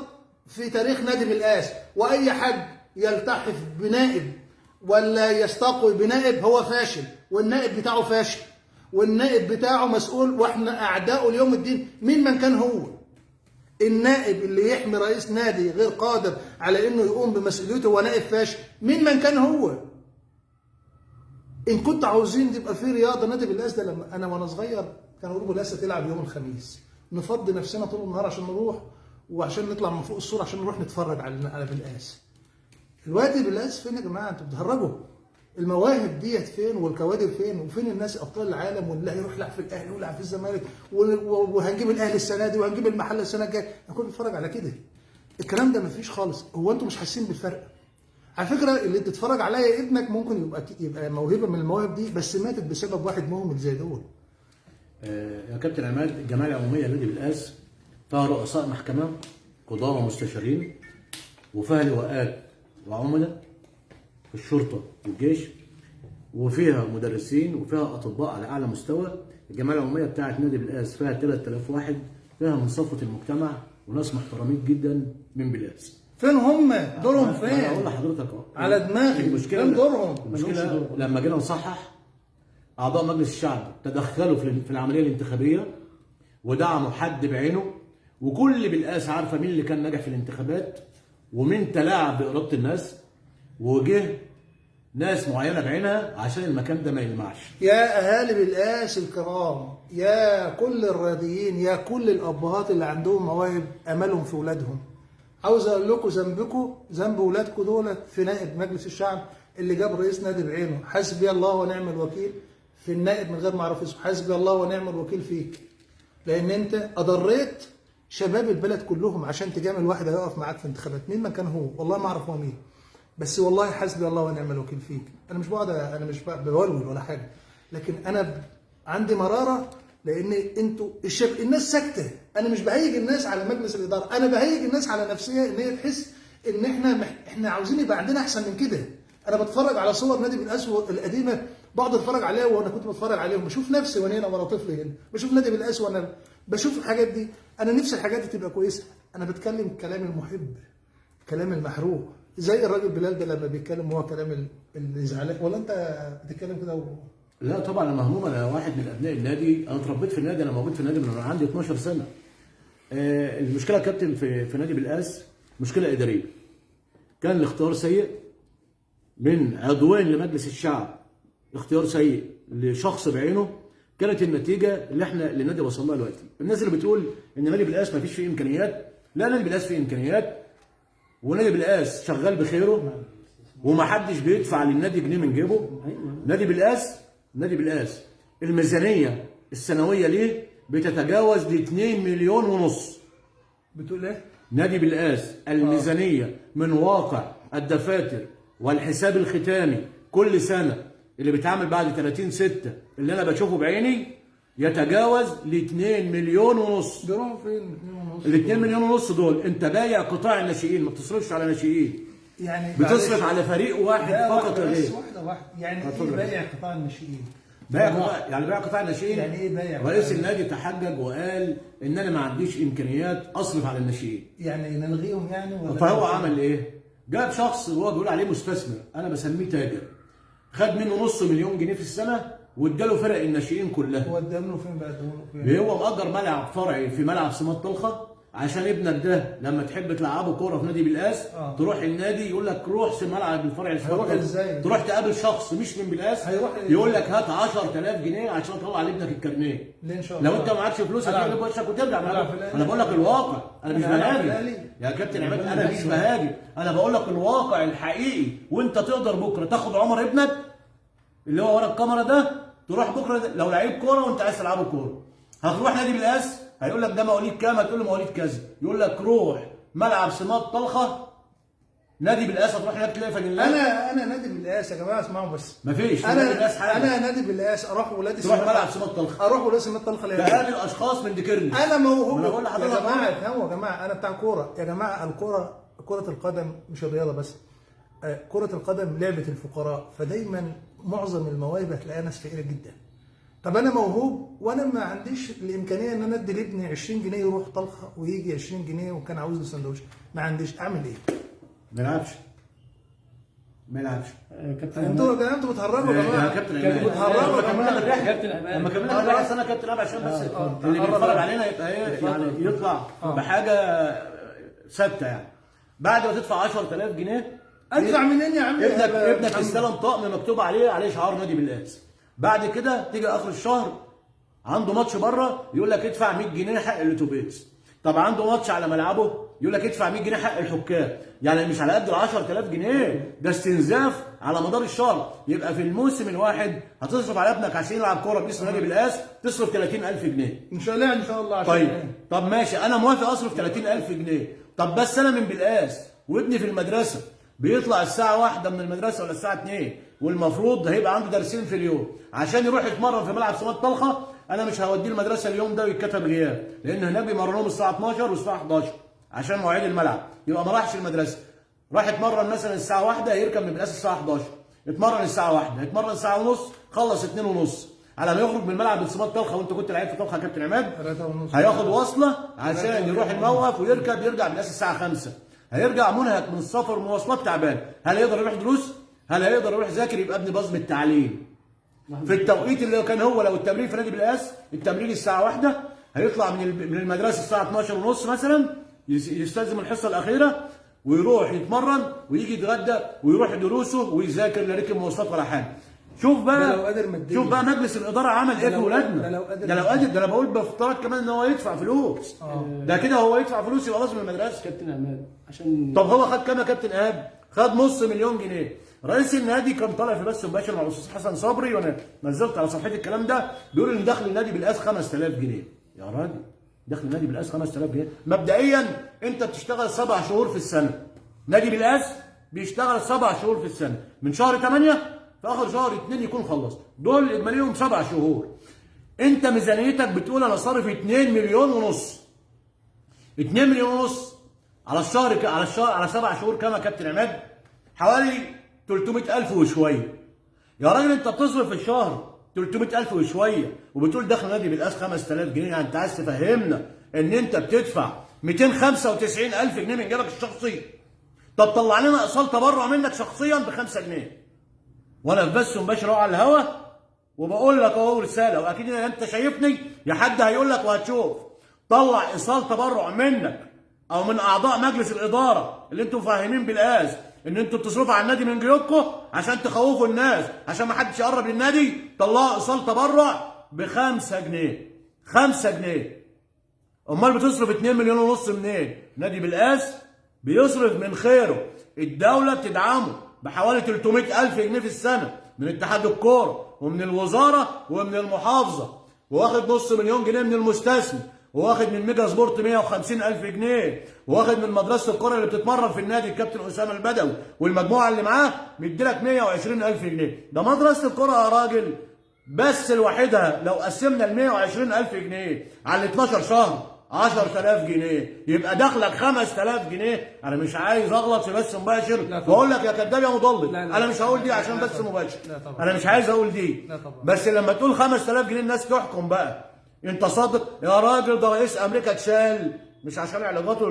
في تاريخ نادي بالقاس، واي حد يلتحف بنائب ولا يستقوي بنائب هو فاشل، والنائب بتاعه فاشل، والنائب بتاعه مسؤول، واحنا اعداؤه ليوم الدين. مين من كان هو؟ النائب اللي يحمي رئيس نادي غير قادر على انه يقوم بمسؤوليته هو نائب فاشل. مين من كان هو؟ ان كنتوا عاوزين تبقى في رياضه، نادي بالقاس ده لما وانا صغير كانوا يقولوا بالقاس تلعب يوم الخميس، نفضي نفسنا طول النهار عشان نروح وعشان نطلع من فوق السور عشان نروح نتفرج على بالقاس. دلوقتي بالقاس فين يا جماعه؟ انتوا بتهرجوا. المواهب ديت فين والكوادر فين؟ وفين الناس ابطال العالم واللي هيروح يلعب في الاهلي ويلعب في الزمالك وهنجيب الاهلي السنه دي وهنجيب المحله السنه الجايه؟ الكل بيتفرج على كده. الكلام ده مفيش خالص. هو انتوا مش حاسين بالفرق؟ على فكره اللي تتفرج عليا ابنك ممكن يبقى موهبه من المواهب دي بس ماتت بسبب واحد مهمل زي دول. يا كابتن عماد، الجمعيه العموميه لنادي بالقاس فيها رؤساء محكمه، قضاه ومستشارين، وفيها لواءات وعملاء في الشرطه والجيش، وفيها مدرسين، وفيها اطباء على اعلى مستوى. الجمعيه العموميه بتاعت نادي بالقاس فيها 3000 واحد، فيها من صفوه المجتمع وناس محترمين جدا من بالقاس. فين هم؟ دورهم فين؟ انا اقول لحضرتك اهو على دماغي. المشكله فين دورهم؟ المشكله لما جينا نصحح، اعضاء مجلس الشعب تدخلوا في العمليه الانتخابيه ودعموا حد بعينه، وكل بالقاس عارفه مين اللي كان ناجح في الانتخابات ومين تلاعب باراده الناس، وجه ناس معينه بعينها عشان المكان ده ما يلمعش. يا اهالي بالقاس الكرام، يا كل الرياضيين، يا كل الابهات اللي عندهم مواهب املهم في اولادهم، عاوز اقول لكم ذنبكم ذنب اولادكم دول في نائب مجلس الشعب اللي جاب رئيس نادي بعينه. حسبي الله ونعم الوكيل في النائب من غير ما اعرف اسمه. حسبي الله ونعم الوكيل فيك، لان انت اضريت شباب البلد كلهم عشان تجامل واحد هيقف معاك في انتخابات. مين ما كان هو، والله ما اعرف هو مين، بس والله حسبي الله ونعم الوكيل فيك. انا مش بقعد، انا مش بولول ولا حاجه، لكن انا عندي مراره لان انتوا الناس ساكته. انا مش بهيج الناس على مجلس الاداره، انا بهيج الناس على نفسيه ان هي تحس ان احنا عاوزين يبقى عندنا احسن من كده. انا بتفرج على صور نادي بالقاس القديمه، بقعد اتفرج عليها وانا كنت بتفرج عليهم، بشوف نفسي وانا طفل هنا، بشوف نادي بالقاس وانا بشوف الحاجات دي. انا نفسي الحاجات دي تبقى كويسه. انا بتكلم كلام المحب، كلام المحروق، زي الراجل بلال ده لما بيتكلم هو كلام اللي زعلان. ولا انت بتتكلم كده لا طبعا انا مهموم، انا واحد من ابناء النادي، انا اتربيت في النادي، انا موجود في النادي من وانا عندي 12 سنه. المشكله يا كابتن في نادي بالقاس مشكله اداريه. كان الاختيار سيء من عضوين لمجلس الشعب، اختيار سيء لشخص بعينه. كانت النتيجه اللي النادي وصل لها دلوقتي. الناس اللي بتقول ان نادي بالقاس ما فيش فيه امكانيات، لا، نادي بالقاس فيه امكانيات، ونادي بالقاس شغال بخيره ومحدش بيدفع للنادي جنيه من جيبه. نادي بالقاس الميزانيه السنويه ليه بتتجاوز ل 2 مليون ونص. بتقول ايه؟ نادي بالقاس الميزانيه من واقع الدفاتر والحساب الختامي كل سنه اللي بيتعمل بعد 30/6 اللي انا بشوفه بعيني يتجاوز ل 2 مليون ونص. بيروحوا فين 2 ونص؟ ال 2 مليون ونص دول انت بايع قطاع الناشئين، ما بتصرفش على ناشئين، يعني بتصرف على فريق واحد فقط غير. واحده يعني ايه بايع قطاع الناشئين؟ بايع قطاع الناشئين. يعني ايه بايع؟ رئيس النادي تحجج وقال ان انا ما عنديش امكانيات اصرف على الناشئين، يعني نلغيهم يعني ولا؟ فهو عمل ايه؟ جاب شخص وهو بيقول عليه مستثمر، انا بسميه تاجر، خد منه نص مليون جنيه في السنه واداله فرق الناشئين كلها. هو اداله فين بقى؟ اداله فين؟ هو مأجر ملعب فرعي في ملعب سمات طلخه عشان ابنك ده لما تحب تلعبه كوره في نادي بالقاس تروح النادي يقول لك روح في ملعب الفرع هيروح ازاي؟ تروح تقابل شخص مش من بالقاس يقول لك هات 10000 جنيه عشان اطلع لابنك الكارنيه. ليه ان شاء الله؟ لو انت معكش فلوس هتقلب وشك وترجع. انا بقول لك الواقع، انا مش بهاجم يا كابتن عماد، انا مش بهاجم، انا بقول لك الواقع الحقيقي. وانت تقدر بكره تاخد عمر ابنك اللي هو ورا الكاميرا ده، تروح بكره لو لعيب كوره وانت عايز تلعبه كوره هتروح نادي بالقاس هيقول لك ده مواليد كام؟ هتقول له مواليد كذا، يقول لك روح ملعب سمات طلخه نادي بالقاس، هتروح هناك تلاقي فانيلات. انا نادي بالقاس يا جماعه اسمعوا بس، مفيش انا نادي بالقاس حاجه. انا نادي بالقاس اروح ولادي تروح ملعب سمات طلخه، اروح ولادي سمات طلخه تقابل اشخاص من ديكيرني. انا موهوب انا بقول لحضرتك يا جماعه، افهموا يا جماعه، انا بتاع كوره يا جماعه. الكوره كره القدم مش الرياضه بس، كره القدم لعبه الفقراء، فدايما معظم المواهب هتلاقيها ناس فقيره جدا. طب انا موهوب وانا ما عنديش الامكانيه ان انا ادي لابني 20 جنيه يروح طلخه ويجي 20 جنيه وكان عاوز له سندوتش، ما عنديش، اعمل ايه؟ ما يلعبش. انتوا بتهرجوا يا جماعه. يا كابتن بتهرجوا يا جماعه. لما كملنا الرحله سنه كابتن عشان بس اللي بيتفرج علينا يبقى ايه يعني يطلع بحاجه ثابته. يعني بعد ما تدفع 10000 جنيه ادفع منين يا عم؟ ابنك استلم طقم مكتوب عليه شعار نادي بالقاس. بعد كده تيجي اخر الشهر عنده ماتش بره يقول لك ادفع 100 جنيه حق الاتوبيس. طب عنده ماتش على ملعبه يقول لك ادفع 100 جنيه حق الحكام، يعني مش على قد ال 10000 جنيه، ده استنزاف على مدار الشهر. يبقى في الموسم الواحد هتصرف على ابنك عشان يلعب كوره باسم نادي بالقاس تصرف 30000 جنيه. ان شاء الله ان شاء الله. عشان طيب طب ماشي انا موافق اصرف 30000 جنيه، طب بس انا من بالقاس وابني في المدرسه بيطلع الساعه 1 من المدرسه ولا الساعه 2 والمفروض هيبقى عنده درسين في اليوم عشان يروح يتمرن في ملعب سمات طلخه، انا مش هوديه المدرسه اليوم ده ويتكتب غياب، لان هناك بيمرنوهم الساعه 12 والساعه 11 عشان مواعيد الملعب، يبقى ما راحش المدرسه. راح يتمرن مثلا الساعه 1 يركب من بالقاس الساعه 11، يتمرن الساعه 1 يتمرن ساعه ونص، خلص 2 ونص، على ما يخرج من الملعب بسمات طلخه وانت كنت لعيب في طلخه يا كابتن عماد 3 ونص هياخد وصله عشان يروح الموقف ويركب يرجع بالقاس الساعه 5. هيرجع منهك من السفر ومواصلات تعبان، هل هيقدر يروح دروس؟ هل هيقدر يروح يذاكر؟ يبقى ابني باظ بالتعليم. في التوقيت اللي كان هو لو التمرين في نادي بالقاس التمرين الساعه 1 هيطلع من المدرسه الساعه 12 ونص مثلا، يستلزم الحصه الاخيره ويروح يتمرن ويجي يتغدى ويروح دروسه ويذاكر، لا ركب مواصلات ولا حاجه. شوف بقى لو قادر ماديا. شوف بقى مجلس الاداره عمل ايه في اولادنا. ده لو قادر ده انا بقول بافتراض كمان ان هو يدفع فلوس. ده كده هو يدفع فلوس يبقى لازم المدرسه. كابتن عماد عشان طب هو خد كام يا كابتن ايهاب؟ خد نص مليون جنيه. رئيس النادي كان طالع في بث مباشر مع الاستاذ حسن صبري وانا نزلت على صفحتي الكلام ده، بيقول ان دخل النادي بالقاس 5000 جنيه. يا راجل دخل النادي بالقاس 5000 جنيه. مبدئيا انت بتشتغل 7 شهور في السنه. نادي بالقاس بيشتغل 7 شهور في السنه، من شهر 8 في اخر شهر 2 يكون خلص، دول اجماليهم 7 شهور. انت ميزانيتك بتقول انا صارف 2 مليون ونص. 2 مليون ونص على الشهر على 7 شهور كام يا كابتن عماد؟ حوالي 300000 وشويه. يا راجل انت بتصرف في الشهر 300000 وشويه وبتقول دخل نادي بالقاس 5000 جنيه، يعني انت عايز تفهمنا ان انت بتدفع 295000 جنيه من جيبك الشخصي. طب طلع لنا ايصال تبرع منك شخصيا ب 5 جنيه. وانا في بث مباشر على الهوا وبقول لك اهو رساله، واكيد انت شايفني يا حد هيقول لك وهتشوف. طلع ايصال تبرع منك او من اعضاء مجلس الاداره اللي انتم فاهمين بالقاس ان انتوا بتصرفوا على النادي من جيوبكم عشان تخوفوا الناس عشان ما حدش يقرب للنادي. طلعوا ايصال تبرع ب 5 جنيه. 5 جنيه. امال بتصرف 2 مليون ونص منين؟ نادي بالقاس بيصرف من خيره، الدوله بتدعمه بحوالي 300000 جنيه في السنه من اتحاد الكوره ومن الوزاره ومن المحافظه، واخد نص مليون جنيه من المستثمر، واخد من ميجا سبورت 150000 جنيه، واخد من مدرسه الكوره اللي بتتمرن في النادي الكابتن اسامه البدوي والمجموعه اللي معاه مديلك 120000 جنيه. ده مدرسه الكوره يا راجل بس لوحدها لو قسمنا ال 120000 جنيه على 12 شهر 10000 جنيه يبقى دخلك 5000 جنيه. انا مش عايز اغلط في بث مباشر واقول لك يا كداب يا مضلل. انا مش هقول دي عشان بث مباشر. انا مش عايز اقول دي. بس لما تقول 5000 جنيه الناس تحكم بقى. انت صادق يا راجل؟ ده رئيس امريكا اتشال مش عشان علاقاته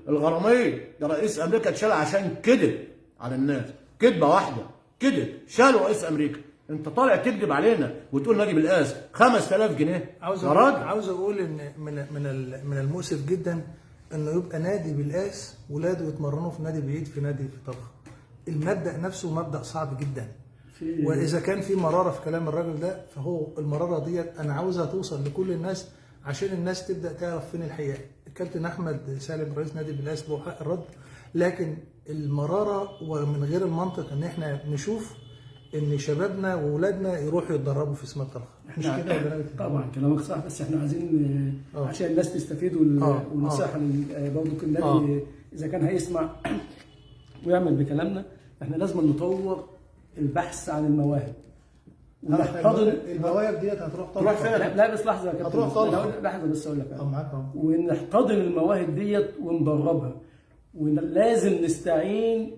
الغراميه، ده رئيس امريكا اتشال عشان كذب على الناس، كذبه واحده كذب، شالوا رئيس امريكا. انت طالع تكذب علينا وتقول نادي بالقاس 5000 جنيه يا راجل. عاوز اقول ان من المؤسف جدا انه يبقى نادي بالقاس ولاده يتمرنوا في نادي بعيد في نادي في طلخه. المبدا نفسه مبدا صعب جدا، واذا كان في مراره في كلام الراجل ده فهو المراره ديت انا عاوزها توصل لكل الناس عشان الناس تبدا تعرف فين الحقيقه. الكابتن احمد سالم رئيس نادي بالقاس له حق الرد، لكن المراره ومن غير المنطق ان احنا نشوف ان شبابنا واولادنا يروحوا يتدربوا في سمات طلخه. مش كده ولا طبعا كلامك صح، بس احنا عايزين عشان الناس تستفيد والنصيحه برضه النادي اذا كان هيسمع ويعمل بكلامنا، احنا لازم نطور البحث عن المواهب ونحتضن المواهب ديت. هتروح فين؟ لا بس لحظه يا كابتن، هتروح طلخه. لحظه بس اقول لك معاك اهو. ونحتضن المواهب ديت وندربها، ولازم نستعين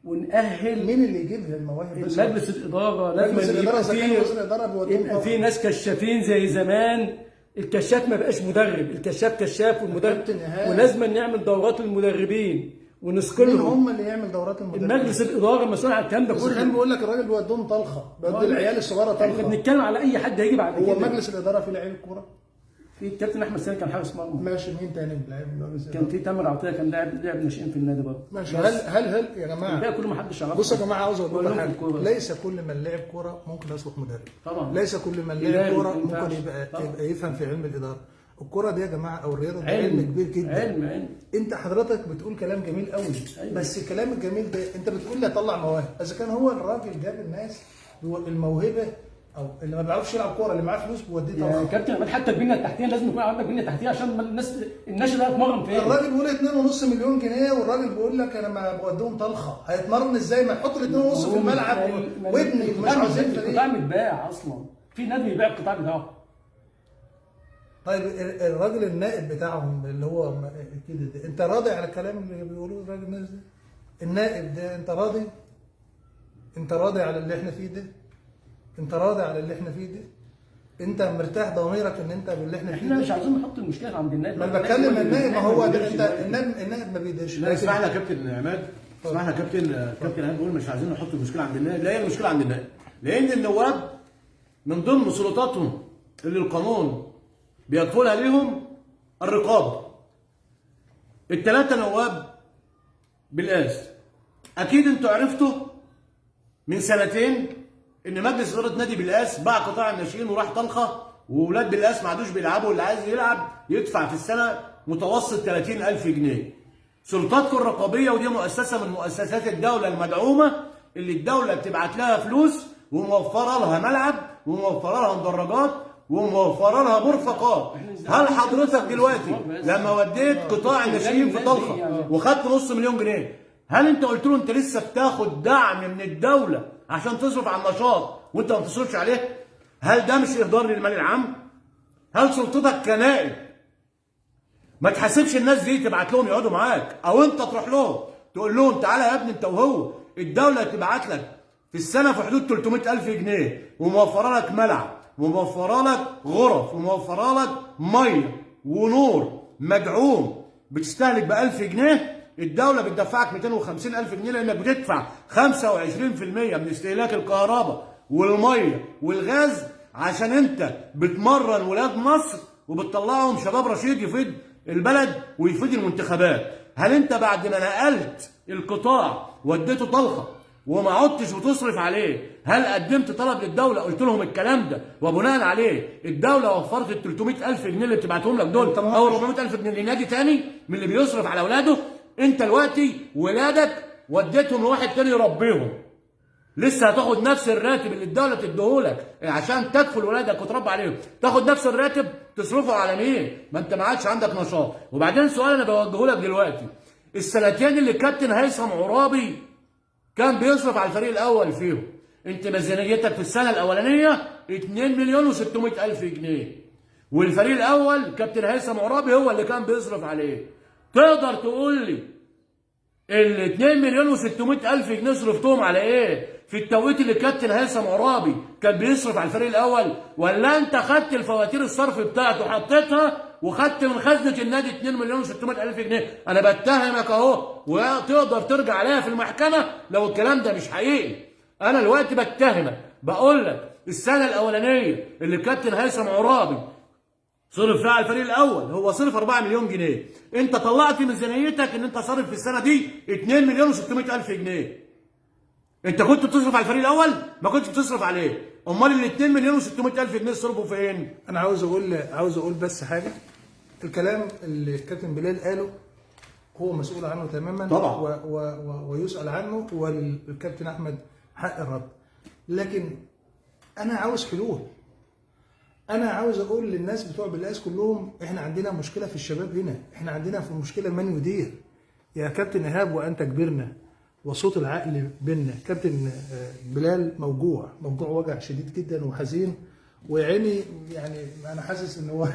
ونأهل. مين اللي يجيبها المواهب؟ مجلس الاداره لازم يبقى في ناس كشافين زي زمان. الكشاف ما بقاش مدرب، الكشاف كشاف والمدرب، ولازم نعمل دورات للمدربين ونسكنهم. مين هم اللي يعمل دورات المدربين؟ المجلس الاداره مسؤول عن الكلام ده كله. كان بيقول لك الراجل بيوديهم طلخه، بيودي العيال الصغيره طلخه. احنا بنتكلم على اي حد هيجي بعد كده. هو مجلس الاداره في لعيب الكوره؟ في الكابتن احمد سالم كان حارس مرمى. ماشي، مين تاني لعيب؟ كان في تامر عطيه كان لاعب ناشئين في النادي برضه. ماشي. هل يا جماعه الباقي كله ما حدش يعرفه. بصوا يا جماعه، عاوز اقول لكم حاجه. ليس كل من لعب كوره ممكن يصبح مدرب. طبعا. ليس كل من لعب كوره ممكن يبقى يفهم في علم الاداره. الكرة دي يا جماعة أو الرياضة دي علم. علم كبير جدا. علم. أنت حضرتك بتقول كلام جميل قوي، أيوة. بس الكلام الجميل ده أنت بتقول لي أطلع مواهب، إذا كان هو الراجل جاب الناس هو الموهبة أو اللي ما بيعرفش يلعب كورة اللي معاه فلوس بيوديه يا طبعا. كابتن عماد، حتى البنيه التحتيه لازم يكون عندك بنيه تحتيه عشان الناس اللي هتتمرن فين. الراجل بيقول 2.5 مليون جنيه والراجل بيقول لك انا ما بوديهم طلخه، هيتمرن ازاي؟ ما يحط ال 2.5 في الملعب وابني مش عاوزين القطاع فريق. متباع اصلا، في نادي بيبيع القطاع بتاعه. طيب الراجل النائب بتاعهم اللي هو كده ده، انت راضي على الكلام اللي بيقولوه الراجل الناس ده؟ النائب ده انت راضي؟ انت راضي على اللي احنا فيه ده؟ انت راضي على اللي احنا فيه ده؟ انت مرتاح ضميرك ان انت باللي احنا فيه احنا مش ده؟ عاوزين نحط المشكله عند النادي. ما انا بتكلم النائب، ما هو ده انت النائب ما بيديرش. لا اسمعنا يا كابتن عماد، اسمعنا يا كابتن عماد بيقول مش عايزين نحط المشكله عند النادي. لا، هي المشكله عند النادي، لان النواب من ضمن سلطاتهم اللي القانون بيكفلها ليهم الرقابه. الثلاثه نواب بالقاس، اكيد انتوا عرفتوا من سنتين ان مجلس اداره نادي بالقاس باع قطاع الناشئين وراح طلخه، واولاد بالقاس ما عادوش بيلعبوا، واللي عايز يلعب يدفع في السنه متوسط 30,000 جنيه. سلطاتكم الرقابيه، ودي مؤسسه من مؤسسات الدوله المدعومه اللي الدوله بتبعت لها فلوس وموفره لها ملعب وموفره لها مدرجات وموفره لها مرفقات. هل حضرتك دلوقتي لما وديت قطاع الناشئين في طلخه وخدت نص مليون جنيه، هل انت قلت له انت لسه بتاخد دعم من الدوله عشان تصرف على النشاط وانت ما بتصرفش عليه؟ هل ده مش اهدار للمال العام؟ هل سلطتك كنائب ما تحاسبش الناس دي، تبعت لهم يقعدوا معاك، او انت تروح لهم تقول لهم تعالى يا ابني انت وهو الدوله تبعت لك في السنه في حدود 300,000 جنيه وموفره لك ملعب وموفره لك غرف وموفره لك ميه ونور مدعوم بتستهلك ب 1000 جنيه، الدوله بتدفعك 250,000 جنيه لانك بتدفع 25% من استهلاك الكهرباء والميه والغاز عشان انت بتمرن ولاد مصر وبتطلعهم شباب رشيد يفيد البلد ويفيد المنتخبات. هل انت بعد ما نقلت القطاع وديته طلخه وما عدتش بتصرف عليه، هل قدمت طلب للدوله قلت لهم الكلام ده وبناء عليه الدوله وفرت ال 300,000 جنيه اللي بتبعتهم لك دول او 400,000 جنيه لنادي تاني من اللي بيصرف على اولاده؟ انت دلوقتي ولادك وديتهم لواحد تاني يربيهم، لسه هتاخد نفس الراتب اللي الدوله بتديهولك عشان تكفل ولادك وتربي عليهم، تاخد نفس الراتب تصرفه على مين؟ ما انت ما عادش عندك نشاط. وبعدين سؤال انا بوجهه لك دلوقتي، السنتين اللي الكابتن هيثم عرابي كان بيصرف على الفريق الاول فيهم، انت ميزانيتك في السنه الاولانيه 2,600,000 جنيه، والفريق الاول كابتن هيثم عرابي هو اللي كان بيصرف عليه. تقدر تقول لي ال 2,600,000 جنيه صرفتهم على ايه؟ في التوقيت اللي كابتن هيثم عرابي كان بيصرف على الفريق الاول، ولا انت خدت الفواتير الصرف بتاعته وحطيتها وخدت من خزنه النادي 2,600,000 جنيه؟ انا بتهمك اهو وتقدر ترجع عليها في المحكمه لو الكلام ده مش حقيقي. انا دلوقتي بتهمك بقول لك السنه الاولانيه اللي كابتن هيثم عرابي صرف فيها على الفريق الاول هو صرف 4 مليون جنيه، انت طلعت ميزانيتك ان انت صارف في السنه دي 2,600,000 جنيه. انت كنت بتصرف على الفريق الاول؟ ما كنتش بتصرف عليه، امال ال 2,600,000 جنيه صرفوا فين؟ انا عاوز اقول بس حاجه، الكلام اللي الكابتن بلال قاله هو مسؤول عنه تماما طبعا ويسأل عنه، والكابتن احمد حق الرد، لكن انا عاوز حلول. انا عاوز اقول للناس بتوع بالقاس كلهم احنا عندنا مشكله في الشباب هنا، احنا عندنا في مشكله من يدير يا كابتن ايهاب، وانت كبرنا وصوت العقل بينا. كابتن بلال موجوع وجع شديد جدا وحزين وعيني، يعني انا حاسس ان هو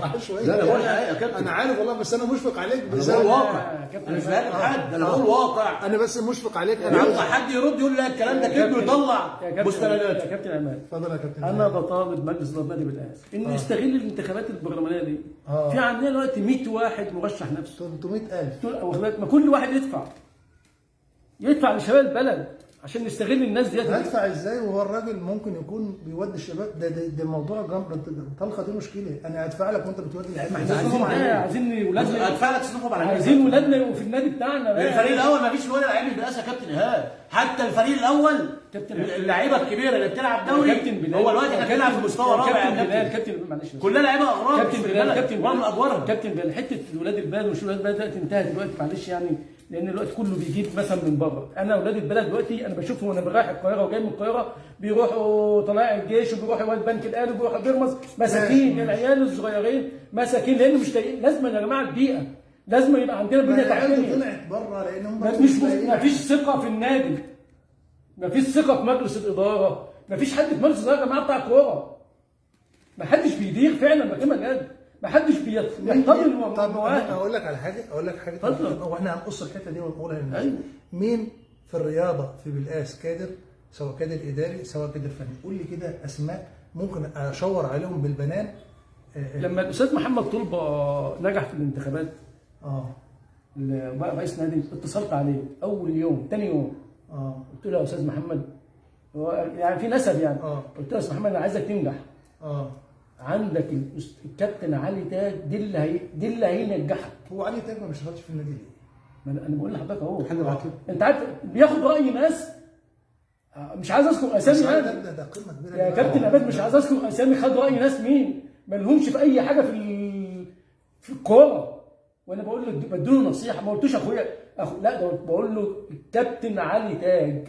معاه شويه. لا بقول يا كابتن انا عارف والله، بس انا مشفق عليك. انا بقول واقع، انا مش بهاجم حد، انا بقول واقع. انا بس مشفق عليك. انا عاوز حد يرد يقول لا الكلام ده كده ويطلع مستندات. يا كابتن عماد اتفضل يا كابتن. انا بطالب مجلس اداره نادي بالقاس انه يستغل الانتخابات البرلمانيه دي. في عندنا دلوقتي 100 واحد مرشح نفسه 300,000. ما كل واحد يدفع لشباب البلد. عشان نستغل الناس ديت. هدفع ازاي وهو الراجل ممكن يكون بيودي الشباب؟ ده موضوع جمر طلقه، دي مشكله. انا هدفع لك وانت بتودي العيال. عايزين ولادنا، ادفع لك تصنفهم على عايزين ولادنا يبقوا في النادي بتاعنا. الفريق الاول ما فيش ولا لعيب بالاساس يا كابتن ايهاب، حتى الفريق الاول اللعيبه الكبيره اللي بتلعب دوري هو الوقت احنا بنلعب في مستوى رابع يا كابتن. معلش كلها لعيبه اغراب. كابتن وعم ادوارها كابتن حته ولاد البلد ومش ولاد البلد دلوقتي انتهت دلوقتي، معلش يعني، لان الوقت كله بيجيب مثلا من بره. انا اولاد البلد دلوقتي انا بشوفهم وانا رايح القاهره وجاي من القاهره، بيروحوا طلائع الجيش وبيروحوا واد بنك الاهلي وبيروحوا بيرمز، مساكين العيال الصغيرين مساكين، لان مش لاقيين. لازم يا جماعه البيئه، لازم يبقى عندنا بنيه تحتيه. طلعت بره لان هم ما فيش ثقه في النادي، ما فيش ثقه في مجلس الاداره، ما فيش حد في مجلس الاداره يا جماعه بتاع كوره. ما حدش بيدير فعلا بكلمه جد، ما حدش بيحتضن المواهب. اقول لك على حاجه، اتفضل. هو احنا هنقص الحته دي ونقولها للناس. أيوة. مين في الرياضه في بالقاس كادر، سواء كادر اداري سواء كادر فني؟ قول لي كده اسماء ممكن اشاور عليهم بالبنان. لما الاستاذ محمد طلبه نجح في الانتخابات اه بقى رئيس نادي، اتصلت عليه اول يوم ثاني يوم، قلت له يا استاذ محمد، هو يعني في نسب يعني، قلت له يا استاذ محمد انا عايزك تنجح. عندك الكابتن علي تاج، دي اللي هينجحك. هو علي تاج ما بيشتغلش في النادي ليه؟ ما انا بقول لحضرتك اهو، انت عارف بياخد راي ناس، مش عايز اذكر اسامي يعني. ده قمه كبيره يا كابتن اباد، مش عايز اذكر اسامي، خد راي ناس مين ما لهمش في اي حاجه في الكوره، وانا بقول له بديله نصيحه، ما قلتوش اخويا لا، ده بقول له الكابتن علي تاج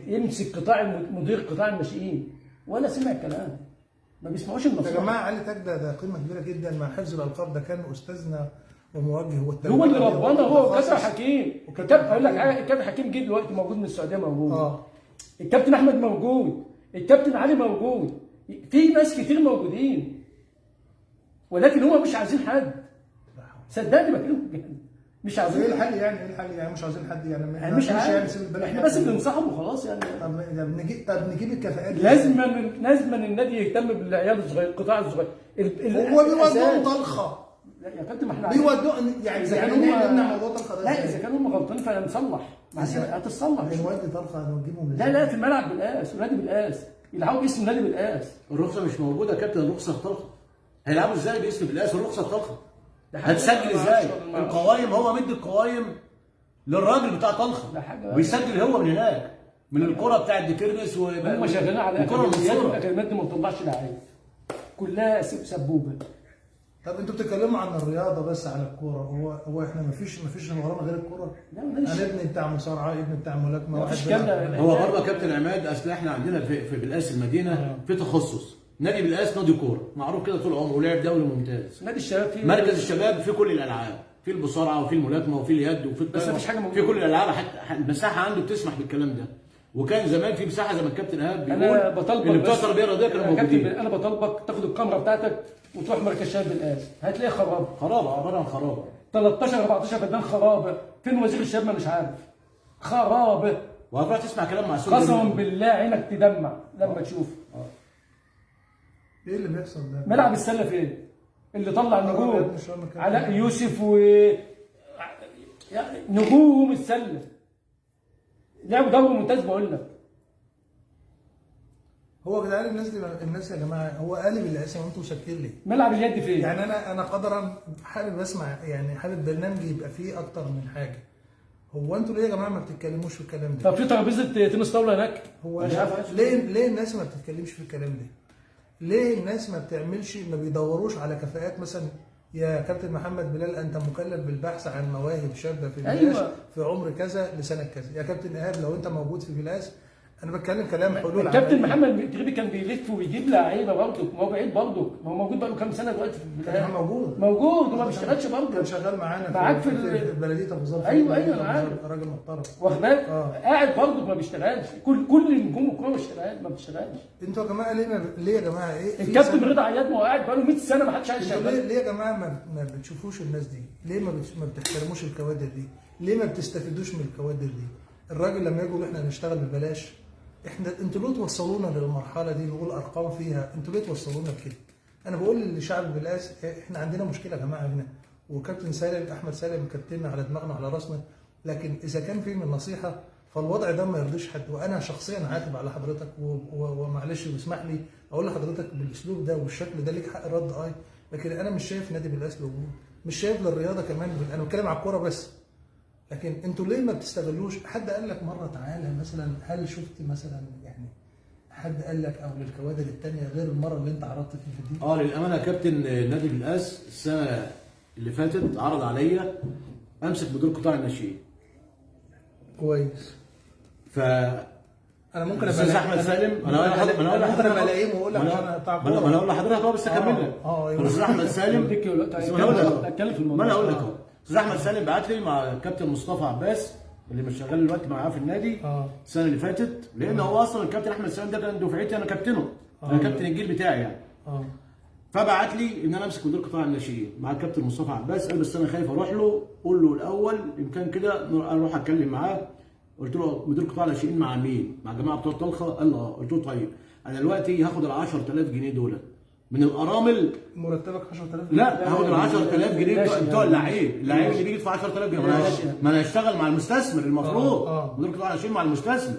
يمسك مدير قطاع الناشئين، ولا سمع الكلام، ما بيسمعوش النصيحه. يا جماعه علي تاج ده قيمه كبيره جدا مع حفظ الالقاب، ده كان استاذنا وموجه هو اللي ربنا، هو كابتن حكيم. اقول لك حاجه، الكابتن حكيم جه دلوقتي موجود من السعوديه موجود. الكابتن احمد موجود، الكابتن علي موجود، في ناس كتير موجودين، ولكن هم مش عايزين حد. صدقني بكلمك بجد، مش عايزين. ايه الحل يعني؟ مش عايزين حد يعني؟ مش يعني سيب البلد، احنا بس بننصحهم وخلاص يعني. طب نجيب الكفاءات. لازم النادي يهتم بالعيال الصغير، القطاع الصغير. هو بيودوهم طلخه. لا يا كابتن، ما احنا بيودوهم يعني اذا كانوا نمنع موضوع طلخه ده. لا، اذا كانوا هم غلطانين فهنصلح، هتتصلح. بنودي طلخه هنجيبهم ازاي؟ لا في الملعب بالقاس، ونادي بالقاس، يلعبوا باسم النادي بالقاس. الرخصه مش موجوده يا كابتن، الرخصه طلخه. هيلعبوا ازاي باسم بالقاس والرخصه طلخه؟ هتسجل ازاي؟ القوايم هو مدي القوايم للراجل بتاع طلخه، ويسجل هو من هناك من الكره بتاعت ديكيرنس. هم شغالين على اكاديميات، والاكاديميات دي ما بتطلعش لعيب، كلها سبوبه. طب انتوا بتتكلموا عن الرياضه بس، على الكوره. هو احنا ما فيش ورانا غير الكوره؟ لا ماليش. انا ابني بتاع مصارعه، ابني بتاع ملاكمه، واحد هو برضه يا كابتن عماد، اصل احنا عندنا في بالقاس المدينه في تخصص، نادي بالقاس نادي كوره معروف كده طول عمره، ولعب دوري ممتاز. نادي الشباب فيه مركز الشباب في كل الالعاب، في المصارعه وفي الملاكمه وفي اليد وفي بس مفيش حاجه موجوده في كل الالعاب، حتى المساحه عنده بتسمح بالكلام ده. وكان زمان في مساحه زي ما الكابتن ايهاب بيقول، انا بطالبك اللي بتوع التربيه الرياضيه كانوا موجودين. انا بطالبك تاخد الكاميرا بتاعتك وتروح مركز شباب بالقاس، هتلاقي خرابه عباره عن خرابه، 13 14 فدان خرابه. فين وزير الشباب؟ ما مش عارف، خرابه. وهتروح تسمع كلام معسول قسما بالله عينك تدمع لما تشوف. ايه اللي بيحصل ده؟ ملعب السله فين؟ اللي طلع النجوم علاء يوسف نجوم السله لعبوا دوري ممتاز. بقول لك هو جدعان الناس يا جماعه، هو قالب الاسم وانتوا ساكتين ليه؟ ملعب اليد فين؟ يعني انا قدرا حابب اسمع، يعني حابب برنامج يبقى فيه اكتر من حاجه. هو انتوا ليه يا جماعه ما بتتكلموش في الكلام ده؟ طب في ترابيزه تنس طاوله هناك؟ هو ليه الناس ما بتتكلمش في الكلام ده؟ ليه الناس ما بتعملش، ما بيدوروش على كفاءات؟ مثلا يا كابتن محمد بلال، انت مكلف بالبحث عن مواهب شابه في بلاش في عمر كذا لسنه كذا. يا كابتن ايهاب لو انت موجود في بلاش، انا بتكلم كلام حلول. الكابتن محمد تغريبي كان بيلف ويجيب لعيبه برضه، ما هو بعيد برضه، ما هو موجود بقى له كام سنه دلوقتي في البلاد. كان موجود وما بيشتغلش برضه. كان شغال معانا معاك في بلديه ابو ظبي. ايوه انا عارف، راجل محترم واخد بالك. قاعد برضه ما بيشتغلش. كل نجوم الكوره ما بتشتغلش. انتوا يا جماعه ليه يا جماعه ايه؟ الكابتن رضا عياد ما هو قاعد بقى له 100 سنه ما حدش عايز يشتغل. ليه يا جماعه ما بتشوفوش الناس دي؟ ليه ما بتحترموش الكوادر دي؟ ليه ما بتستفيدوش من الكوادر دي؟ الراجل لما يقول احنا هنشتغل ببلاش، انتوا ليه توصلونا للمرحله دي؟ نقول ارقام فيها، انتوا ليه توصلونا لكده؟ انا بقول للشعب بالقاس احنا عندنا مشكله يا جماعه هنا، وكابتن سالم احمد سالم كابتننا على دماغنا وعلى راسنا، لكن اذا كان في من نصيحه فالوضع ده ما يرضيش حد، وانا شخصيا هعاتب على حضرتك ومعلش واسمح لي اقول لحضرتك بالاسلوب ده والشكل ده ليك حق الرد لكن انا مش شايف نادي بالاسل وجود، مش شايف للرياضه كمان. انا بتكلم على الكوره بس، لكن انتوا ليه ما بتستغلوش؟ حد قال لك مره تعالى مثلا، هل شفت مثلا يعني حد قال لك او للكوادر الثانيه غير المره اللي انت عرضت فيها دي؟ للامانه يا كابتن، نادي بالاس السنه اللي فاتت عرض عليا امسك مدير قطاع الناشئين. كويس. ف انا ممكن استاذ احمد سالم، انا ممكن ابقى الاقيه واقول لك انا بتاع كوره. ما انا اقول لحضرتك بس اكمل لك. استاذ احمد سالم اتكلم في الموضوع. ما انا اقول لك اهو. استاذ احمد سالم بعت لي مع الكابتن مصطفى عباس اللي مش شغال دلوقتي معاه في النادي السنه اللي فاتت، لان هو اصلا الكابتن احمد سالم ده كان دفعتي، انا كابتنه، انا كابتن الجيل بتاعي يعني. فبعت لي ان انا امسك مدير قطاع الناشئين مع الكابتن مصطفى عباس. قال بس انا خايف اروح له، قول له الاول يمكن كده اروح اتكلم معاه. قلت له مدير قطاع الناشئين مع مين؟ مع الجماعه بتوع طلخه؟ قال له قلت له طيب انا دلوقتي هاخد ال 10000 جنيه دول من الارامل. مرتبك 10000 جنيه؟ لا، هاخد ال 10000 جنيه بتوع اللعيب اللي بيجي يدفع 10000 جنيه. ما انا هشتغل مع المستثمر المفروض. مدير قطاع الناشئين مع المستثمر.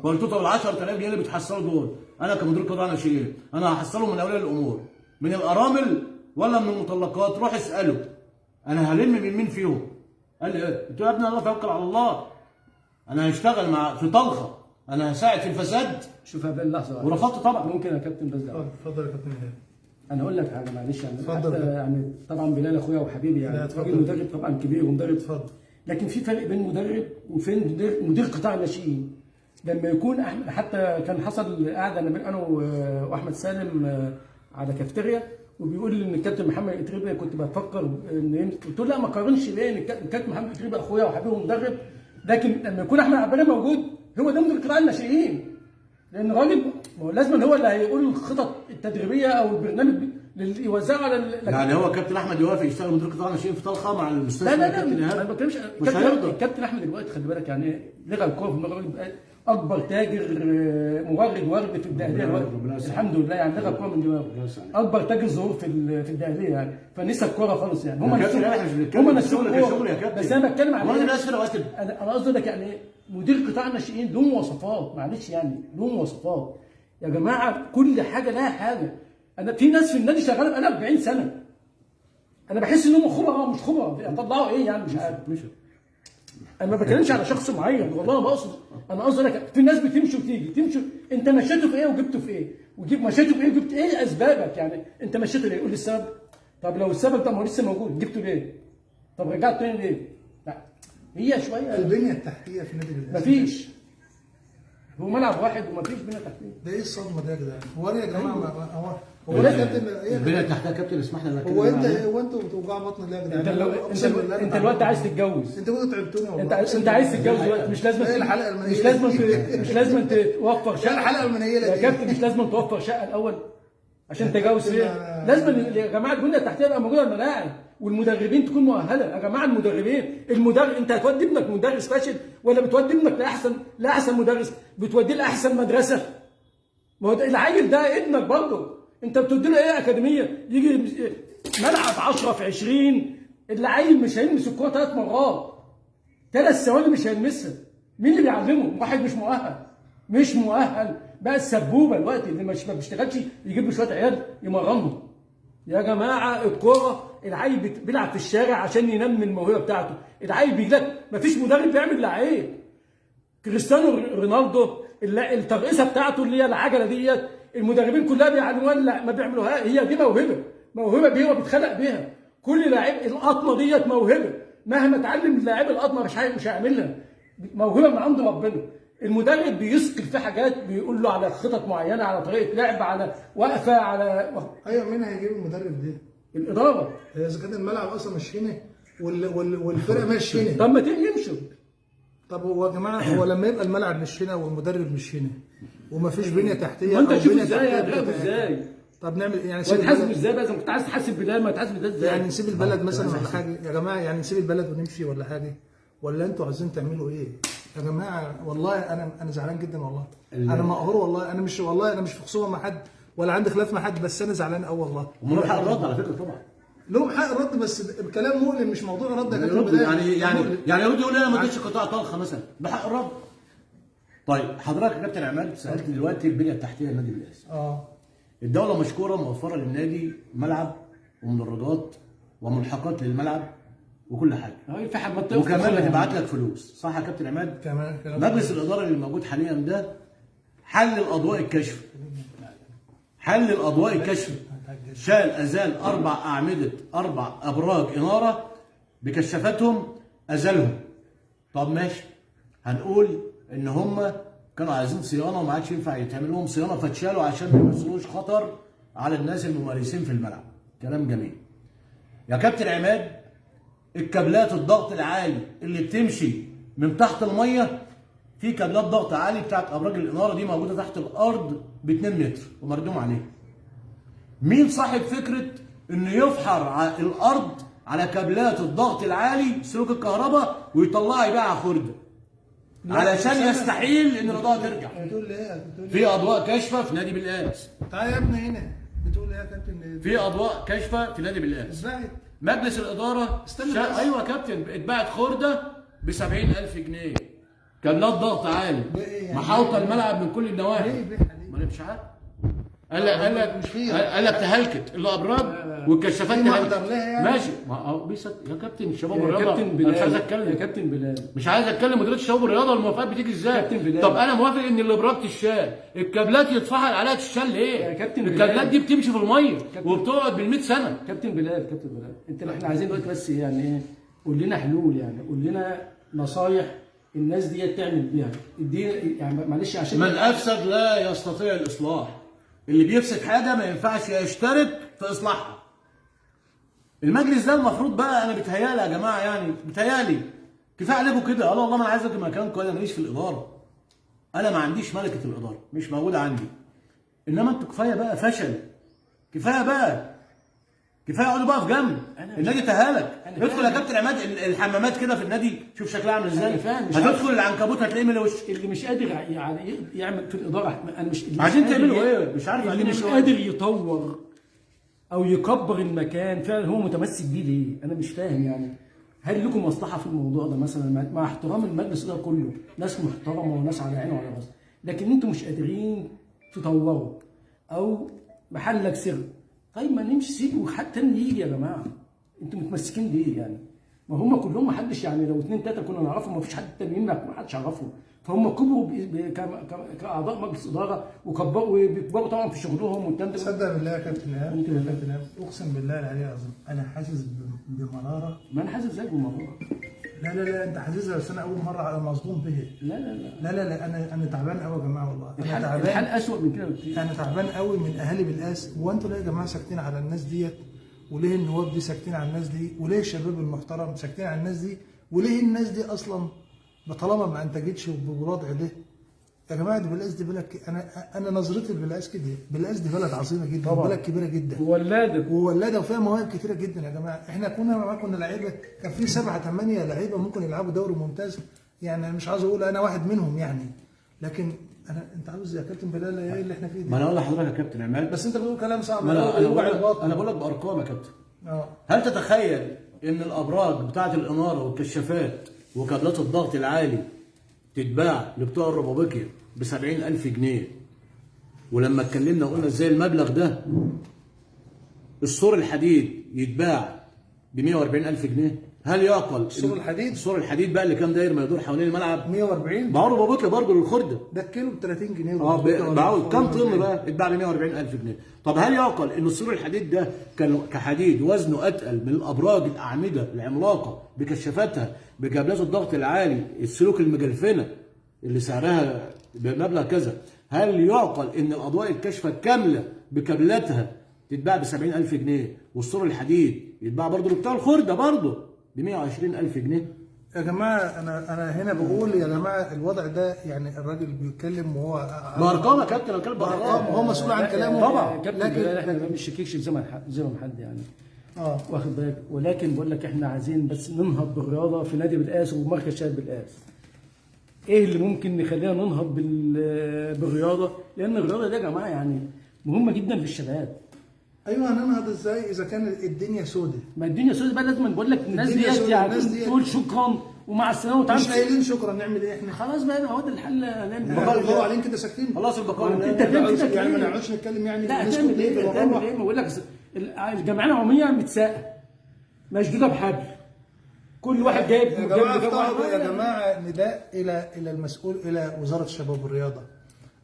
فقلت له طب ال 10000 جنيه اللي بيتحصلوا دول انا كمدير قطاع الناشئين انا هحصلهم من اولياء الامور، من الارامل ولا من المطلقات؟ روح اساله انا هلم من مين فيهم. قال لي ايه؟ قلت له يا ابني الله توكل على الله، انا هشتغل في طلخه، انا هساعد في الفساد. شوف يا بال لحظه، ورفضت طبعا. ممكن يا كابتن بس دعوه. اتفضل يا كابتن هاني. انا اقول لك حاجه معلش يعني، اتفضل. حتى يعني طبعا بلال اخويا وحبيبي يعني راجل مدرب طبعا كبير ومدرب، اتفضل. لكن في فرق بين مدرب وفين مدير قطاع الناشئين. لما يكون حتى كان حصل قاعده انا واحمد سالم على كافتيريا، وبيقول لي ان الكابتن محمد اتريبي كنت بفكر ان قلت له لا ما قارنش بين الكابتن محمد اتريبي اخويا وحبيبي ومدرب، لكن لما يكون احمد عباده موجود هو ده مدير قطاع الناشئين، لان الراجل لازم هو اللي هيقول الخطط التدريبيه او البرنامج اللي يوزعه على يعني هو كابتن احمد يوافق يشتغل مدير قطاع الناشئين في طلخه مع المستثمر؟ لا كابتن ايهاب ما بتكلمش. مش هيرضى. الكابتن احمد دلوقتي خلي بالك يعني لغى الكوره في الراجل اكبر تاجر مورد في الدقهليه دلوقتي الحمد لله، يعني لغى الكوره من دماغه، اكبر تاجر ظهور في الدقهليه يعني، فنسى الكوره خالص يعني. هم نسوا الشغل يا كابتن، بس انا بتكلم على انا قصدي لك يعني مدير قطاع الناشئين له مواصفات، معلش يعني له مواصفات يا جماعه، كل حاجه لها حاجه. انا في ناس في النادي شغاله بقالها 40 سنه، انا بحس انهم خبراء مش خبراء، طلعوا ايه يعني مش عارف. انا ما بتكلمش على شخص معين والله ما اقصد، انا قصدي لك في ناس بتمشي وتيجي، تمشي انت مشيته في ايه وجبته في ايه، مشيته في ايه وجبت ايه اسبابك، يعني انت مشيته ليه؟ قول لي السبب. طب لو السبب ده ما هو لسه موجود جبته ليه؟ طب رجعت تاني ليه؟ لا هي شويه البنيه التحتيه في نادي الأهلي مفيش، هو ملعب واحد ومفيش بنيه تحتيه. ده ايه الصدمه ده يا جدعان؟ هو انا يا جماعه هو ده كابتن البنيه التحتيه كابتن اسمح لي هو انتوا بتوجعوا بطن ليه يا جدعان؟ انت دلوقتي عايز تتجوز، انت كنتوا تعبتوني والله. انت عايز تتجوز دلوقتي، مش لازم الحلقه المنيله مش لازم توفر شقه. الحلقه المنيله يا كابتن مش لازم توفر شقه الاول عشان تتجوز فيها، لازم يا جماعه البنيه التحتيه يبقى موجوده، الملاعب والمدربين تكون مؤهله يا جماعه. المدرب انت هتودي ابنك مدرس فاشل ولا بتودي ابنك لاحسن مدرس؟ بتوديه لاحسن مدرسه. ما هو العيل ده ابنك برضه، انت بتودي له ايه اكاديميه يجي ملعب 10 في 20، العيل مش هيلمس الكوره 3 مرات 3 ثواني مش هيلمسها. مين اللي بيعلمه؟ واحد مش مؤهل بقى السبوبه دلوقتي اللي ما بيشتغلش يجيب له شويه عيال يمرنهم. يا جماعه الكوره العيل بيلعب في الشارع عشان ينمي الموهبه بتاعته، العيل بيجي لك مفيش مدرب بيعمل لعيب. كريستيانو رونالدو الترقيصه بتاعته اللي هي العجله ديت المدربين كلها بيعلموها ما بيعملوها، هي دي موهبه هو بيتخلق بيها. كل لاعب القطمه ديت موهبه، مهما اتعلم اللاعب القطمه مش هيعملها، موهبه من عند ربنا. المدرب بيثقل في حاجات، بيقول له على خطط معينه، على طريقه لعب، على وقفه، على ايوه. مين هيجيب المدرب ده؟ الاداره. اذا كان الملعب اصلا مش هنا والفرقه مش هنا، طب ما يمشوا. طب هو يا جماعه هو لما يبقى الملعب مش هنا والمدرب مش هنا ومفيش بنيه تحتيه، وانت شوف ازاي طب نعمل يعني تحاسب ازاي بقى؟ اذا كنت عايز تحاسب بلال ما تحاسب ده ازاي؟ يعني نسيب البلد مثلا ولا حاجه يا جماعه؟ يعني نسيب البلد ونمشي ولا حاجه؟ ولا انتوا عايزين تعملوا ايه يا جماعه؟ والله انا زعلان جدا والله، انا مقهور والله، انا مش في خصومه مع حد ولا عندي خلاف مع حد، بس انا زعلان قوي والله. ومن حق الرد على فكره طبعا، لهم حق الرد، بس الكلام مؤلم مش موضوع رد يا كابتن. يعني يرد يقول انا ما اديتش قطاع طلخه مثلا، بحق الرد. طيب حضرتك يا كابتن عماد سالت دلوقتي البنيه التحتيه للنادي بالاسم. الدوله مشكوره موفره للنادي ملعب ومدرجات وملحقات للملعب وكل حاجه. وكمان بتبعت لك فلوس، صح يا كابتن عماد؟ كمان مجلس الاداره اللي موجود حاليا ده حل الاضواء الكشف. حل الاضواء الكشف. ازال 4 ابراج اناره بكشافتهم، ازالهم. طب ماشي، هنقول ان هم كانوا عايزين صيانه وما عادش ينفع يتعمل لهم صيانه فاتشالوا عشان ما يمثلوش خطر على الناس الممارسين في الملعب. كلام جميل. يا كابتن عماد، الكابلات الضغط العالي اللي بتمشي من تحت الميه، في كابلات ضغط عالي بتاعت ابراج الاناره دي موجوده تحت الارض ب 2 متر ومردوم عليها. مين صاحب فكره انه يفحر الارض على كابلات الضغط العالي سلوك الكهرباء ويطلعها يبيعها خرده؟ علشان يستحيل ان الاضاءه ترجع. بتقول ايه؟ في اضواء كاشفه في نادي بالقاس. تعالى يا ابني هنا. بتقول ايه يا كابتن؟ في اضواء كاشفه في نادي بالقاس. اتباعت. مجلس الاداره ايوه يا كابتن، اتباعت خرده ب 70,000 جنيه. كابلات ضغط عالي محاوطه الملعب من كل النواحي. ما انا مش عارف. قال لك تهلكت الابراج والكشافات تهلكت. ماشي، ما هو يا كابتن شباب الرياضه، انا مش عايز اتكلم يا كابتن بلال، مش عايز اتكلم. مديريه شباب الرياضه والموافقات بتيجي ازاي؟ طب انا موافق ان الابراج تشال، الكابلات يتفحل عليها تشال ليه؟ يا كابتن الكابلات دي بتمشي في الميه وبتقعد بال100 سنه. كابتن بلال انت احنا عايزين دلوقتي بس يعني ايه، قول لنا حلول، يعني قول لنا نصايح الناس دي تعمل بيها. دي يعني معلش عشان من افسد لا يستطيع الاصلاح. اللي بيفسد حاجه ما ينفعش يشترك في اصلاحها. المجلس ده المفروض بقى، انا بيتهيالي يا جماعه، يعني بيتهيالي كفايه عليكم كده. قال والله ما انا عايزك مكانكم، انا ماليش في الاداره، انا ما عنديش ملكه الاداره، مش موجوده عندي. انما انتوا كفايه بقى فشل، كفايه بقى، كفايه اقعدوا بقى في جنب. النادي تهالك. ادخل يا كابتن عماد الحمامات كده في النادي، شوف شكلها عامل ازاي. هتدخل العنكبوت هتلاقيه من وش. اللي مش قادر يعني يعمل في الاداره، انا مش عايزين تعملوا ايه؟ مش عارف. اللي مش قادر يطور او يكبر المكان فعلا هو متمسك بيه ليه؟ انا مش فاهم يعني. هل لكم مصلحه في الموضوع ده مثلا؟ مع احترام المجلس ده كله، ناس محترمه وناس على عينه وعلى راسه، لكن انتم مش قادرين تطوروا او محلك سر. طيب ما نمشي، سيبوا حد تاني يجي يا جماعه. انتوا متمسكين بيه يعني؟ ما هم كلهم، ما حدش يعني، لو 2 3 كنا نعرفهم، ما فيش حد تانيين ما حدش يعرفهم. فهم كبروا كاعضاء مجلس اداره وكبروا وبيكبروا طبعا في شغلهم والكلام ده. تصدق بالله يا كابتن ايهاب، اقسم بالله العلي العظيم انا حاسس بمراره. ما انا حاسس زيك بمراره. لا انت حاسسها، بس انا اول مره مصدوم به. لا انا تعبان قوي يا جماعه، والله انا تعبان. الحال اسوء من كده بكتير. انا تعبان قوي من اهالي بالقاس. هو انتوا ليه يا جماعه ساكتين على الناس ديت؟ وليه النواب دي ساكتين على الناس دي؟ وليه الشباب المحترم ساكتين على الناس دي؟ وليه الناس دي اصلا طالما ما انتجتش بالوضع ده؟ يا جماعه دي بالقاس دي بلد، انا نظرتي لبالقاس كده، بالقاس دي بلد عظيمه جدا، بلد كبيره جدا، وولاده وفيها مواهب كتيره جدا يا جماعه. احنا كنا لعيبه، كان في 7 8 لعيبه ممكن يلعبوا دوري ممتاز، يعني انا مش عاوز اقول انا واحد منهم يعني، لكن انت عاوز يا كابتن بلال ايه اللي احنا فيه ده؟ ما انا اقول لحضرتك يا كابتن عماد، بس انت بتقول كلام صعب. انا بقول لك بارقام يا كابتن. هل تتخيل ان الابراج بتاعه الاناره والكشافات وكابلات الضغط العالي تتباع لبتوع الربابيكيا ب 70,000 جنيه؟ ولما اتكلمنا وقلنا ازاي المبلغ ده السور الحديد يتباع ب 140,000 جنيه؟ هل يعقل السور الحديد بقى اللي كان داير ما يدور حوالين الملعب 140 باعوا ربابيكيا برضه للخرده، ده الكيلو ب 30 جنيه. باعوا كام طن بقى؟ اتباع ب 140,000 جنيه. طب هل يعقل ان السور الحديد ده كان كحديد وزنه اتقل من الابراج الاعمده العملاقه بكشافاتها بكابلات الضغط العالي السلوك المجلفنه اللي سعرها بمبلغ كذا؟ هل يعقل ان الاضواء الكاشفه كامله بكابلاتها تتباع ب 70,000 جنيه والسور الحديد يتباع برضه بتاع الخرده برضه ب 120,000 جنيه؟ يا جماعه انا هنا بقول يا جماعه الوضع ده، يعني الراجل بيتكلم وهو بارقام يا كابتن، انا بتكلم بارقام، هو مسؤول عن كلامه طبعا. لكن احنا ما بنشككش في زمن حد يعني، واخد بالك. ولكن بقول لك احنا عايزين بس ننهض بالرياضه في نادي بالقاس ومركز شباب بالقاس. ايه اللي ممكن نخلينا ننهض بالرياضه؟ لان الرياضه دي يا جماعه يعني مهمه جدا للشباب. ايوه هننهض ازاي اذا كان الدنيا سودة؟ ما الدنيا سودة بقى، لازم بقول لك الناس ديت يعني تقول شكرا ومع السلامه مش وتعالوا. قايلين شكرا، نعمل ايه احنا؟ خلاص بقى هو ده الحل. بقى علينا كده ساكتين. خلاص البقاء لله. انت تعمل كده يعني ما ليه؟ نقعدش نتكلم يعني لا نسكت هتعمل ليه؟ ايه؟ هتعمل ايه؟ بقول لك الجمعيه العموميه متساقه مشدوده بحبل، كل واحد جايب يا جماعه افتحوا واحد. يا جماعه نداء الى المسؤول، الى وزاره الشباب والرياضه،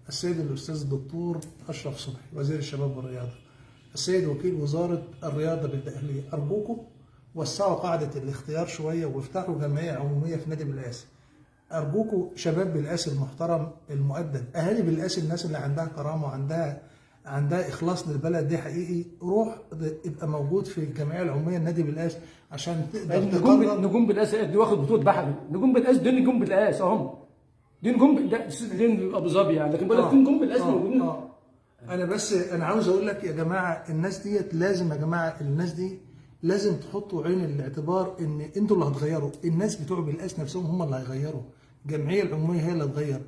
السيد الاستاذ الدكتور اشرف صبحي وزير الشباب والرياضه، السيد وكيل وزاره الرياضه بالداخليه، ارجوكم وسعوا قاعده الاختيار شويه وافتحوا جمعيه عموميه في نادي بالقاس. ارجوكم شباب بالقاس المحترم المؤدب، اهالي بالقاس، الناس اللي عندها كرامه وعندها اخلاص للبلد دي حقيقي، روح ابقى موجود في الجمعيه العموميه النادي بالقاس عشان تقدر تقرر. نجوم بالقاس دي واخد بطوله بحري، نجوم بالقاس دول نجوم بالقاس اهم، دي نجوم دي ابو ظبي يعني، لكن بقول لك في نجوم بالقاس موجودين. انا عاوز اقول لك يا جماعه الناس ديت لازم، يا جماعه الناس دي لازم تحطوا عين الاعتبار ان انتوا اللي هتغيروا، الناس بتوع بالقاس نفسهم هم اللي هيغيروا، الجمعيه العموميه هي اللي هتغير.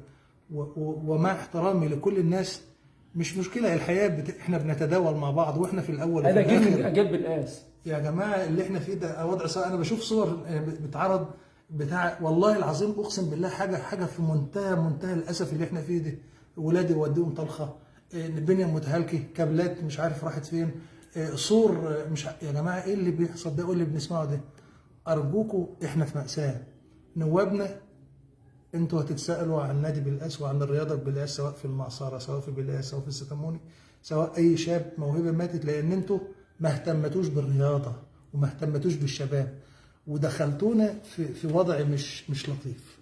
ومع احترامي لكل الناس مش مشكله، الحياه احنا بنتداول مع بعض، واحنا في الاول هذا وفي الآخر. جيل بالقاس يا جماعه اللي احنا فيه ده وضع صعب. انا بشوف صور بتعرض بتاع، والله العظيم اقسم بالله حاجه في منتهى الاسف اللي احنا فيه ده. ولادي وديهم طلخه، البنيه متهالكه، كابلات مش عارف راحت فين، صور مش يا جماعه ايه اللي بيحصل ده؟ وايه اللي بنسمعه ده؟ ارجوكم احنا في مأساة. نوابنا انتوا هتتسالوا عن نادي بالقاس وعن الرياضه بالقاس، سواء في المعصره، سواء في بالقاس، سواء في الستاموني، سواء اي شاب موهبه ماتت، لان انتوا ما اهتمتوش بالرياضه وما اهتمتوش بالشباب، ودخلتونا في وضع مش لطيف.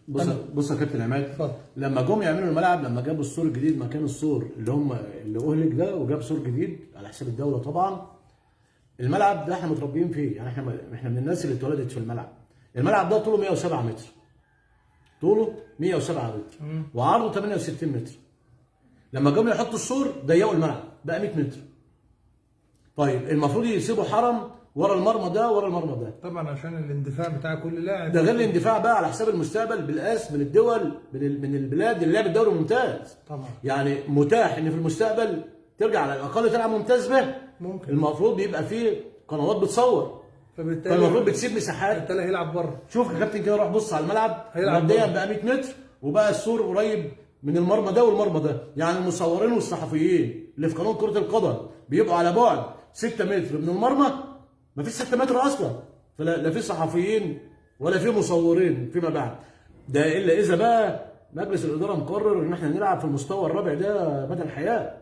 بص يا كابتن عماد، اتفضل. لما جم يعملوا الملعب، لما جابوا السور الجديد مكان السور اللي اهلك ده، وجاب سور جديد على حساب الدوله طبعا. الملعب ده احنا متربيين فيه، يعني احنا من الناس اللي اتولدت في الملعب. الملعب ده طوله 107 متر، طوله 107 متر وعرضه 68 متر. لما جم يحطوا السور ضيقوا الملعب بقى 100 متر. طيب المفروض يسيبوا حرم ورا المرمى ده ورا المرمى ده، طبعا عشان الاندفاع بتاع كل لاعب، ده غير الاندفاع بقى على حساب المستقبل بالقاس من الدول، من البلاد اللي لعبت دوري ممتاز. طبعا يعني متاح ان في المستقبل ترجع على الاقل تلعب ممتاز به. ممكن. المفروض بيبقى فيه قنوات بتصور، فبالتالي فالمفروض بتسيب مساحات. بالتالي هيلعب بره. شوف يا كابتن كده، روح بص على الملعب، هيلعب مبدئيا بره. بقى 100 متر، وبقى السور قريب من المرمى ده والمرمى ده. يعني المصورين والصحفيين اللي في قانون كرة القدم بيبقوا على بعد 6 متر من المرمى، مفيش 6 متر اصلا، فلا في صحفيين ولا في مصورين فيما بعد. ده الا اذا بقى مجلس الاداره مقرر ان احنا نلعب في المستوى الرابع ده مدى الحياه.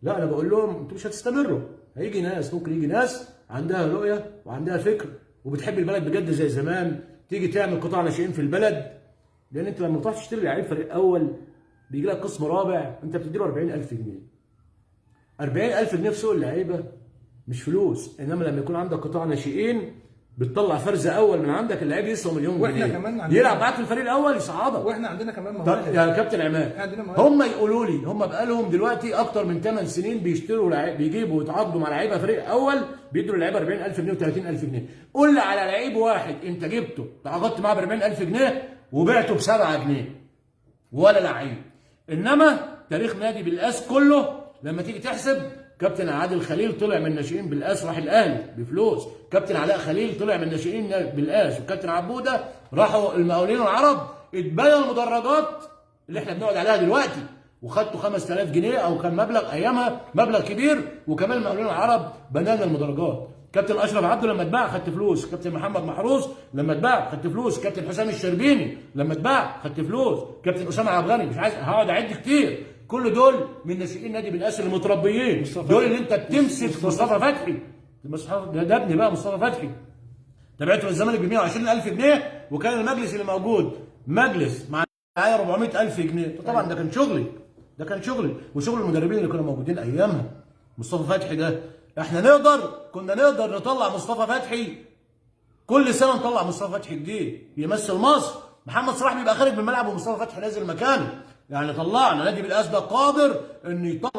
لا انا بقول لهم انتوا مش هتستمروا، هيجي ناس، ممكن يجي ناس عندها رؤيه وعندها فكر وبتحب البلد بجد زي زمان، تيجي تعمل قطاع ناشئين في البلد. لان انت لما تروح تشتري لعيب فريق اول بيجي لك قسم رابع، انت بتديله 40,000 جنيه. 40,000 جنيه في سوق اللعيبه مش فلوس، انما لما يكون عندك قطاع ناشئين بتطلع فرز اول من عندك، اللعيب يسوى مليون جنيه، واحنا كمان عندنا، يلعب معاك في الفريق الاول يصعدك. واحنا عندنا كمان طب مواهب يا كابتن عماد، عندنا مواهب. هم يقولوا لي، هم بقالهم دلوقتي اكتر من 8 سنين بيشتروا لعيب، بيجيبوا ويتعاقدوا مع لعيبه فريق اول، بيدوا اللعيبه 40,000 جنيه و30,000 جنيه. قول لي على لعيب واحد انت جبته تعاقدت معاه ب 40,000 جنيه وبعته ب 7 جنيه ولا لعيب. انما تاريخ نادي بالقاس كله لما تيجي تحسب، كابتن عادل خليل طلع من ناشئين بالقاس راح الاهلي بفلوس، كابتن علاء خليل طلع من ناشئين بالقاس، وكابتن عبوده راحوا المقاولين العرب، اتبنى المدرجات اللي احنا بنقعد عليها دلوقتي، وخدتوا 5000 جنيه او كان مبلغ ايامها مبلغ كبير، وكمان المقاولين العرب بنى لنا المدرجات. كابتن اشرف عبده لما اتباع خدت فلوس، كابتن محمد محروس لما اتباع خدت فلوس، كابتن حسام الشربيني لما اتباع خدت فلوس، كابتن اسامه عبد الغني، مش عايز هقعد اعد كتير، كل دول من ناشئين نادي بالقاس اللي متربيين، دول اللي انت بتمسك. مصطفى فتحي ده ابني بقى، مصطفى فتحي تابعته للزمالك ب 120,000 جنيه، وكان المجلس اللي موجود مجلس معايا 400,000 جنيه. طبعا ده كان شغلي، ده كان شغلي وشغل المدربين اللي كانوا موجودين ايامها. مصطفى فتحي ده احنا كنا نقدر نطلع مصطفى فتحي كل سنه، نطلع مصطفى فتحي جديد يمثل مصر. محمد صلاح بيبقى خارج من الملعب ومصطفى فتحي نازل مكانه. يعني طلعنا نادي بالقاس ده قادر انه يطلع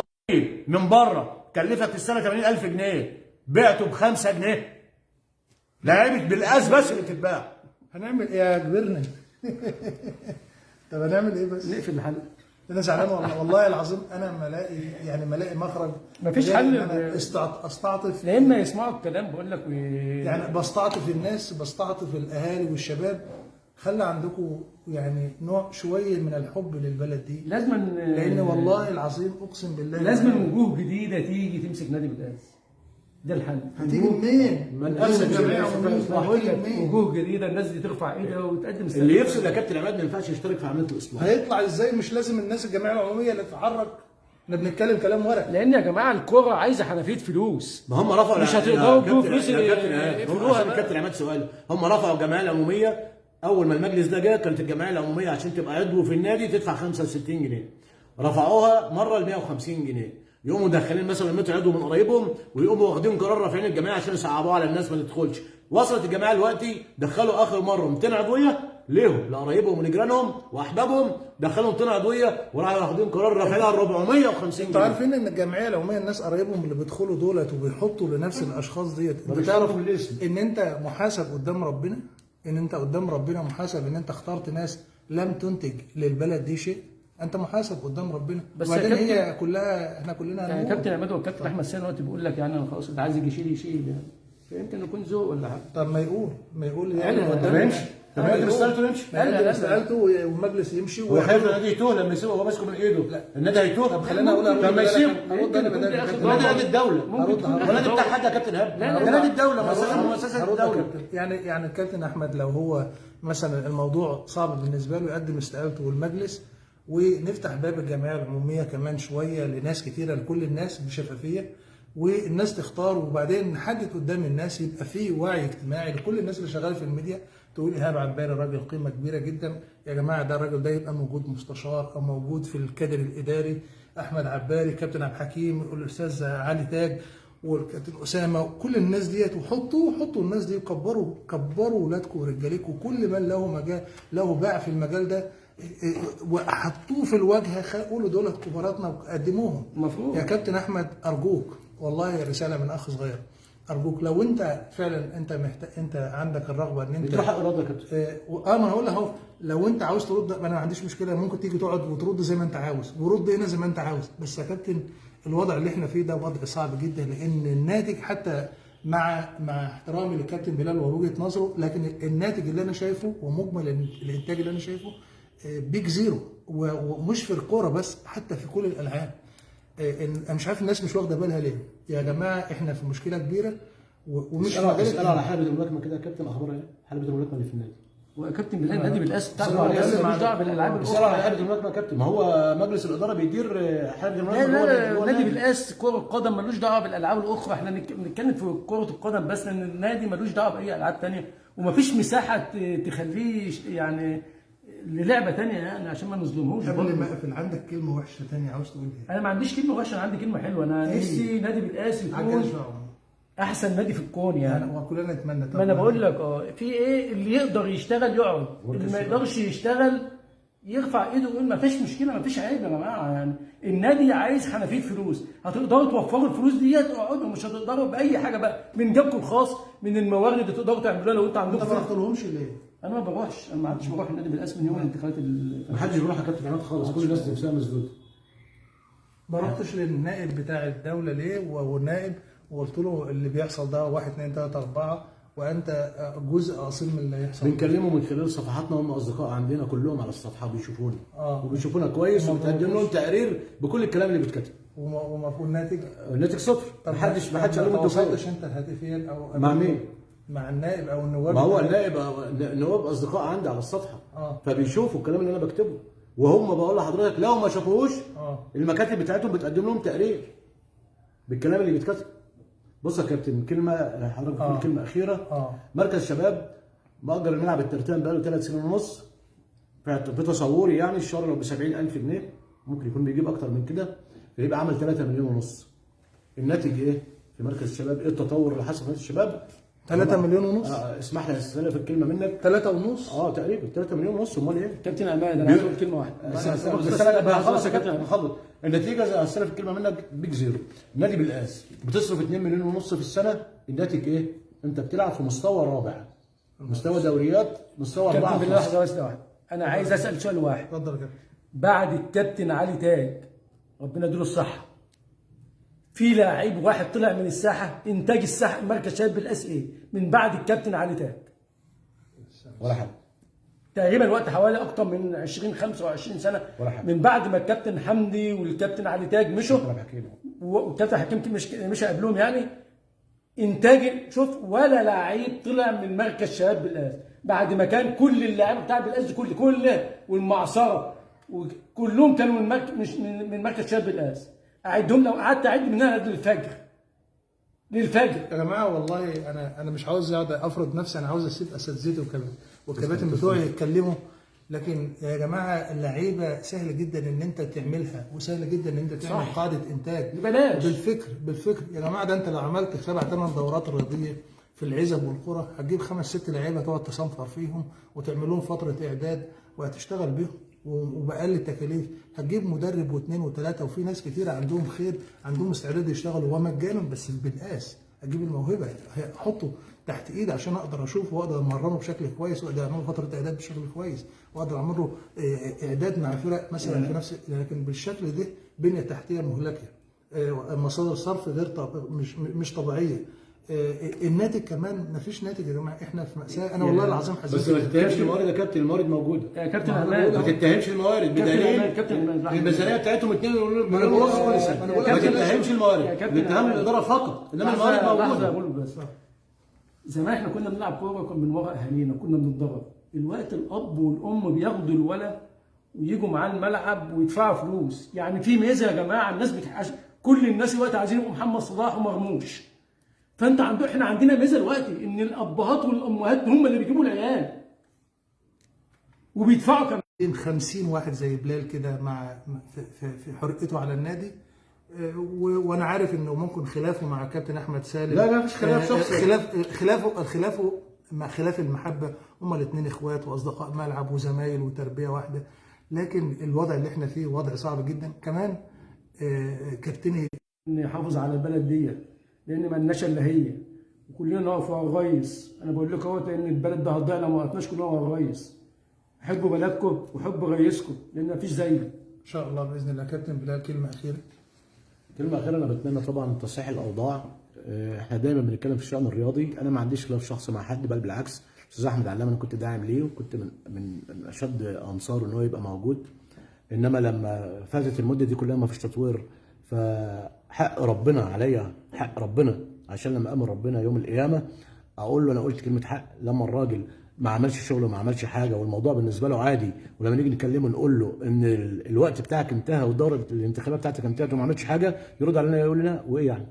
من بره، كلفك في السنه 80,000 جنيه بعته ب 5 جنيه. لعيبه بالقاس بس اللي بتتباع. هنعمل ايه يا كبرنا؟ طب هنعمل ايه بس؟ نقفل الحلقه. انا زعلان والله العظيم، انا ما الاقي مخرج، مفيش غير حل. إن انا استعطف، يا اما يسمعوا الكلام بقول لك يعني بستعطف الناس، بستعطف الاهالي والشباب خلي عندكم يعني نوع شويه من الحب للبلد دي، لازم لان والله العظيم اقسم بالله لازم وجوه جديده تيجي تمسك نادي بالقاس. ده الحل. هتيجي منين؟ من أسس الجمعيه بقول لك وجوه جديده، الناس دي ترفع ايدها وتقدم اللي استقالة. يفسد يا كابتن عماد ما ينفعش يشترك في عمليه الاصلاح. هيطلع ازاي؟ مش لازم الناس الجمعيه العموميه اللي تتحرك، احنا بنتكلم كلام ورق. لان يا جماعه الكوره عايزه حنفيه فلوس. ما هم رفعوا مش هتقدروا تجيبوا فلوس يفلوها. بقى. الكابتن عماد سؤال، هم رفعوا الجمعيه العموميه. اول ما المجلس ده جه كانت الجمعيه العموميه عشان تبقى عضو في النادي تدفع 65 جنيه، رفعوها مره ل 150 جنيه. يقوموا داخلين مثلا 100 عضو من قرايبهم ويقوموا واخدين قرار رافعين الجمعيه عشان يصعبوها على الناس ما تدخلش. وصلت الجمعيه دلوقتي دخلوا اخر مره 200 عضويه ليهم لقرايبهم ولجيرانهم واحبابهم، دخلوا 200 عضويه وراحوا واخدين قرار رافعينها ل 450 انتوا جنيه. عارفين ان الجمعيه العموميه الناس قرايبهم اللي بيدخلوا دولت وبيحطوا لنفس الاشخاص ديت، انت تعرف ان انت محاسب قدام ربنا، ان انت قدام ربنا محاسب ان انت اخترت ناس لم تنتج للبلد دي شيء، انت محاسب قدام ربنا. بس وبعدين يا هي كلها احنا كلنا يعني هنموت. كابتن عماد والكابتن احمد سامي دلوقتي بيقول لك يعني انا خلاص اللي عايز يجي يشيل يعني. فيمكن يكون ذوق ولا حاجه. طب ما يقول يعني يعني طب يمشي. طب يقدر استقالته يمشي. يقدم استقالته والمجلس يمشي هو خايف النادي يتوه لما يسيبه هو ماسكه من ايده. النادي هيتوه. طب خلينا اقول طب ما يسيبه. هرد انا بدل النادي نادي الدوله. ممكن تكون ولا نادي بتاع حد يا كابتن هاب. لا، ده نادي الدوله مؤسسه هرد يا الدوله. كابتن. يعني الكابتن احمد لو هو مثلا الموضوع صعب بالنسبه له يقدم استقالته والمجلس، ونفتح باب الجمعيه العموميه كمان شويه لناس كتيره، لكل الناس بشفافيه، والناس تختار، وبعدين نحدد قدام الناس، يبقى في وعي اجتماعي لكل الناس اللي شغاله في الميديا. تقول ايهاب عباري راجل قيمه كبيره جدا، يا جماعه ده الراجل ده يبقى موجود مستشار او موجود في الكادر الاداري. احمد عباري، كابتن عبد الحكيم، الاستاذ علي تاج، والكابتن اسامه، وكل الناس ديت، وحطوا الناس دي، كبروا ولادكم ورجاليكم، كل من له مجال له باع في المجال ده وحطوه في الواجهه، قولوا دول كباراتنا وقدموهم. المفروض يا كابتن احمد ارجوك والله رساله من اخ صغير، ارجوك لو انت فعلا انت محتاج، انت عندك الرغبه ان انت بتروح اراده يا كابتن. ما انا هقول اهو، لو انت عاوز ترد انا ما عنديش مشكله، ممكن تيجي تقعد وترد زي ما انت عاوز، ورد هنا زي ما انت عاوز. بس يا كابتن الوضع اللي احنا فيه ده وضع صعب جدا، لان الناتج حتى مع احترامي للكابتن بلال ووجهه نظره، لكن الناتج اللي انا شايفه ومجمل الانتاج اللي انا شايفه بيج زيرو، ومش في الكوره بس، حتى في كل الالعاب. انا مش عارف الناس مش واخده بالها ليه يا جماعه، احنا في مشكله كبيره ومش اسالوا على حلبة الملاكمه كده يا كابتن، اخبارها ايه؟ حلبة الملاكمه اللي في النادي. وكابتن بلال نادي بالقاس بتاعه ملوش ملوش دعوه بالالعاب اسالوا على الاخرى. حلبة الملاكمه يا كابتن، ما هو مجلس الاداره بيدير حلبة لا الملاكمه. لا نادي بالقاس كره القدم ملوش دعوه بالالعاب الاخرى، احنا بنتكلم في كره القدم بس، لان النادي ملوش دعوه باي العاب ثانيه، ومفيش مساحه تخليه يعني للعبه ثانيه يعني، عشان ما نظلمهوش. قبل ما اقفل، عندك كلمه وحشه ثانيه عاوز تقول ايه؟ انا ما عنديش كلمه وحشه، انا عندي كلمه حلوه. انا نفسي نادي بالقاس يكون احسن نادي في الكون يعني. وكلنا نتمنى. ما انا بقول لك في ايه، اللي يقدر يشتغل يقعد، اللي ما يقدرش يشتغل يرفع ايده ويقول ما فيش مشكله، ما فيش عيب يا جماعه يعني. النادي عايز حنفيه فلوس، هتقدروا توفروا الفلوس ديت اقعدوا، مش هتقدروا باي حاجه بقى من جنبكم الخاص، من الموارد اللي تقدروا تعملوها لو انتوا عندكم. انت ما رحتلهمش ليه؟ انا ما بروحش، انا ما عادش بروح النادي بالقاس من يوم الانتخابات. ما حدش بيروح يا كابتن عماد خالص، كل الناس نفسها مسدوده. ما رحتش للنائب بتاع الدوله ليه؟ والنائب وقلت له اللي بيحصل ده 1 2 3 4 وانت جزء اصيل من اللي هيحصل. بنكلمهم من خلال صفحاتنا، هم اصدقاء عندنا كلهم على الصفحه بيشوفونا وبيشوفونا كويس، وبتقدم لهم تقرير بكل الكلام اللي بيتكتب. ومفروض الناتج صفر. ما حدش قال لهم ما تواصلتش انت هاتفيا او مع مين؟ مع النائب او النواب؟ ما هو النواب اصدقاء عندي على الصفحه فبيشوفوا الكلام اللي انا بكتبه، وهم بقول لحضرتك لو ما شافوهوش المكاتب بتاعتهم بتقدم لهم تقرير بالكلام اللي بيتكتب. بص يا كابتن، كلمه حضرتك بتقول كلمه اخيره. مركز شباب مأجر الملعب الترتان بقاله 3 سنين ونص، في تصوري يعني الشهر لو ب 70,000 جنيه، ممكن يكون بيجيب اكتر من كده، فيبقى عمل 3 مليون ونص. الناتج ايه في مركز الشباب؟ ايه التطور اللي حصل في مركز الشباب؟ 3 مليون ونص. اسمح لي استلف الكلمه منك. 3 ونص. تقريبا 3 مليون ونص. امال ايه؟ كابتن عماد انا عايز اقول كلمه واحده بس انا خلاص يا كابتن هخلص. النتيجه استلف الكلمه منك بيج زيرو. نادي بالقاس بتصرف 2 مليون ونص في السنه، الناتج ايه؟ انت بتلعب في مستوى رابع، مستوى دوريات، مستوى 4. كابتن بالله لحظه واحده، انا عايز اسال سؤال واحد. اتفضل يا كابتن. بعد الكابتن علي تاج ربنا يديله الصحه، في لاعب واحد طلع من الساحه، انتاج الساحه مركز شباب بالقاس ايه من بعد الكابتن علي تاج؟ ولا حاجه. تقريبا الوقت حوالي اكتر من 25 سنه من بعد ما الكابتن حمدي والكابتن علي تاج مشوا والكابتن حكيم مش قبلهم يعني. انتاج شوف ولا لعيب طلع من مركز شباب بالاس بعد ما كان كل اللاعب بتاع بالاس كله والمعصره وكلهم كانوا من مركز شباب بالاس. اعدهم لو قعدت اعد من هنا للفجر يا جماعه والله انا مش عاوز اقعد افرض نفسي، انا عاوز اسيب اساتذتي والكباتن بتوعي يتكلموا. لكن يا جماعه اللعيبه سهل جدا ان انت تعملها وسهل جدا ان انت تعمل قاعده انتاج ببلاش بالفكر يا جماعه. ده انت لو عملت 7-8 دورات رياضيه في العزب والقرى هتجيب 5-6 لعيبه تقعد تصنفر فيهم وتعمل لهم فتره اعداد وهتشتغل بيهم وباقل التكاليف. هتجيب مدرب واثنين وثلاثه، وفي ناس كتير عندهم خير عندهم استعداد يشتغلوا ومجانا بس بالقاس. اجيب الموهبه احطه تحت ايدي عشان اقدر اشوفه واقدر امرنه بشكل كويس واقدر اعمل فتره اعداد بشكل كويس واقدر اعمل له اعداد مع فرق مثلا في نفس. لكن بالشكل ده بنيه تحتيه مهلكه، مصادر صرف غير مش طبيعيه. الناتج كمان مفيش ناتج يا جماعه. احنا في مأساة. انا والله العظيم حزين. بس ما تتهمش الموارد يا كابتن، الموارد موجوده يا كابتن عماد. ما تتهمش الموارد بدليل الميزانيه بتاعتهم 2 مليون ونص كل سنه. ما تتهمش الموارد، الاتهام الاداره فقط، انما الموارد موجوده. بقول بس زمان احنا كنا بنلعب كوره كنا من ورا اهالينا كنا بنتدرب. دلوقتي الاب والام بياخدوا الولد ويجوا معاه الملعب ويدفعوا فلوس. يعني في ميزه يا جماعه الناس كل الناس دلوقتي عايزين يبقوا محمد صلاح ومرموش. فانت احنا عندنا ميزه دلوقتي ان الابهات والامهات هم اللي بيجيبوا العيال وبيدفعوا كمان. 50 واحد زي بلال كده مع في حرقته على النادي، وانا عارف انه ممكن خلافه مع كابتن احمد سالم. لا مفيش خلاف شخصي. خلافه مع خلاف المحبه. هما الاثنين اخوات واصدقاء ملعب وزمايل وتربيه واحده. لكن الوضع اللي احنا فيه وضع صعب جدا. كمان كابتني ان يحافظ على البلد دي لان ما لناش الا هي وكلنا نقف ورا الريس. انا بقول لكم اهوت ان البلد ده هتضيع لو ما وقفناش كلنا ورا الريس. حبوا بلدكم وحبوا رئيسكم لان مفيش زيه. ان شاء الله باذن الله. كابتن بلال كلمه اخيره. كلمه اخيره، انا بتمنى طبعا تصحيح الاوضاع. احنا دايما بنتكلم في الشأن الرياضي. انا ما عنديش خلاف شخصي مع حد، بل بالعكس. استاذ احمد علام انا كنت داعم ليه وكنت من اشد انصاره ان هو يبقى موجود. انما لما فاتت المده دي كلها ما فيش تطوير، فحق ربنا عليا، حق ربنا عشان لما امر ربنا يوم القيامه اقول له انا قلت كلمه حق. لما الراجل ما عملش شغل وما عملش حاجه والموضوع بالنسبه له عادي، ولما نيجي نكلمه نقول له ان الوقت بتاعك انتهى ودوره الانتخابات بتاعتك انتهت وما عملتش حاجه، يرد علينا يقول لنا وايه يعني؟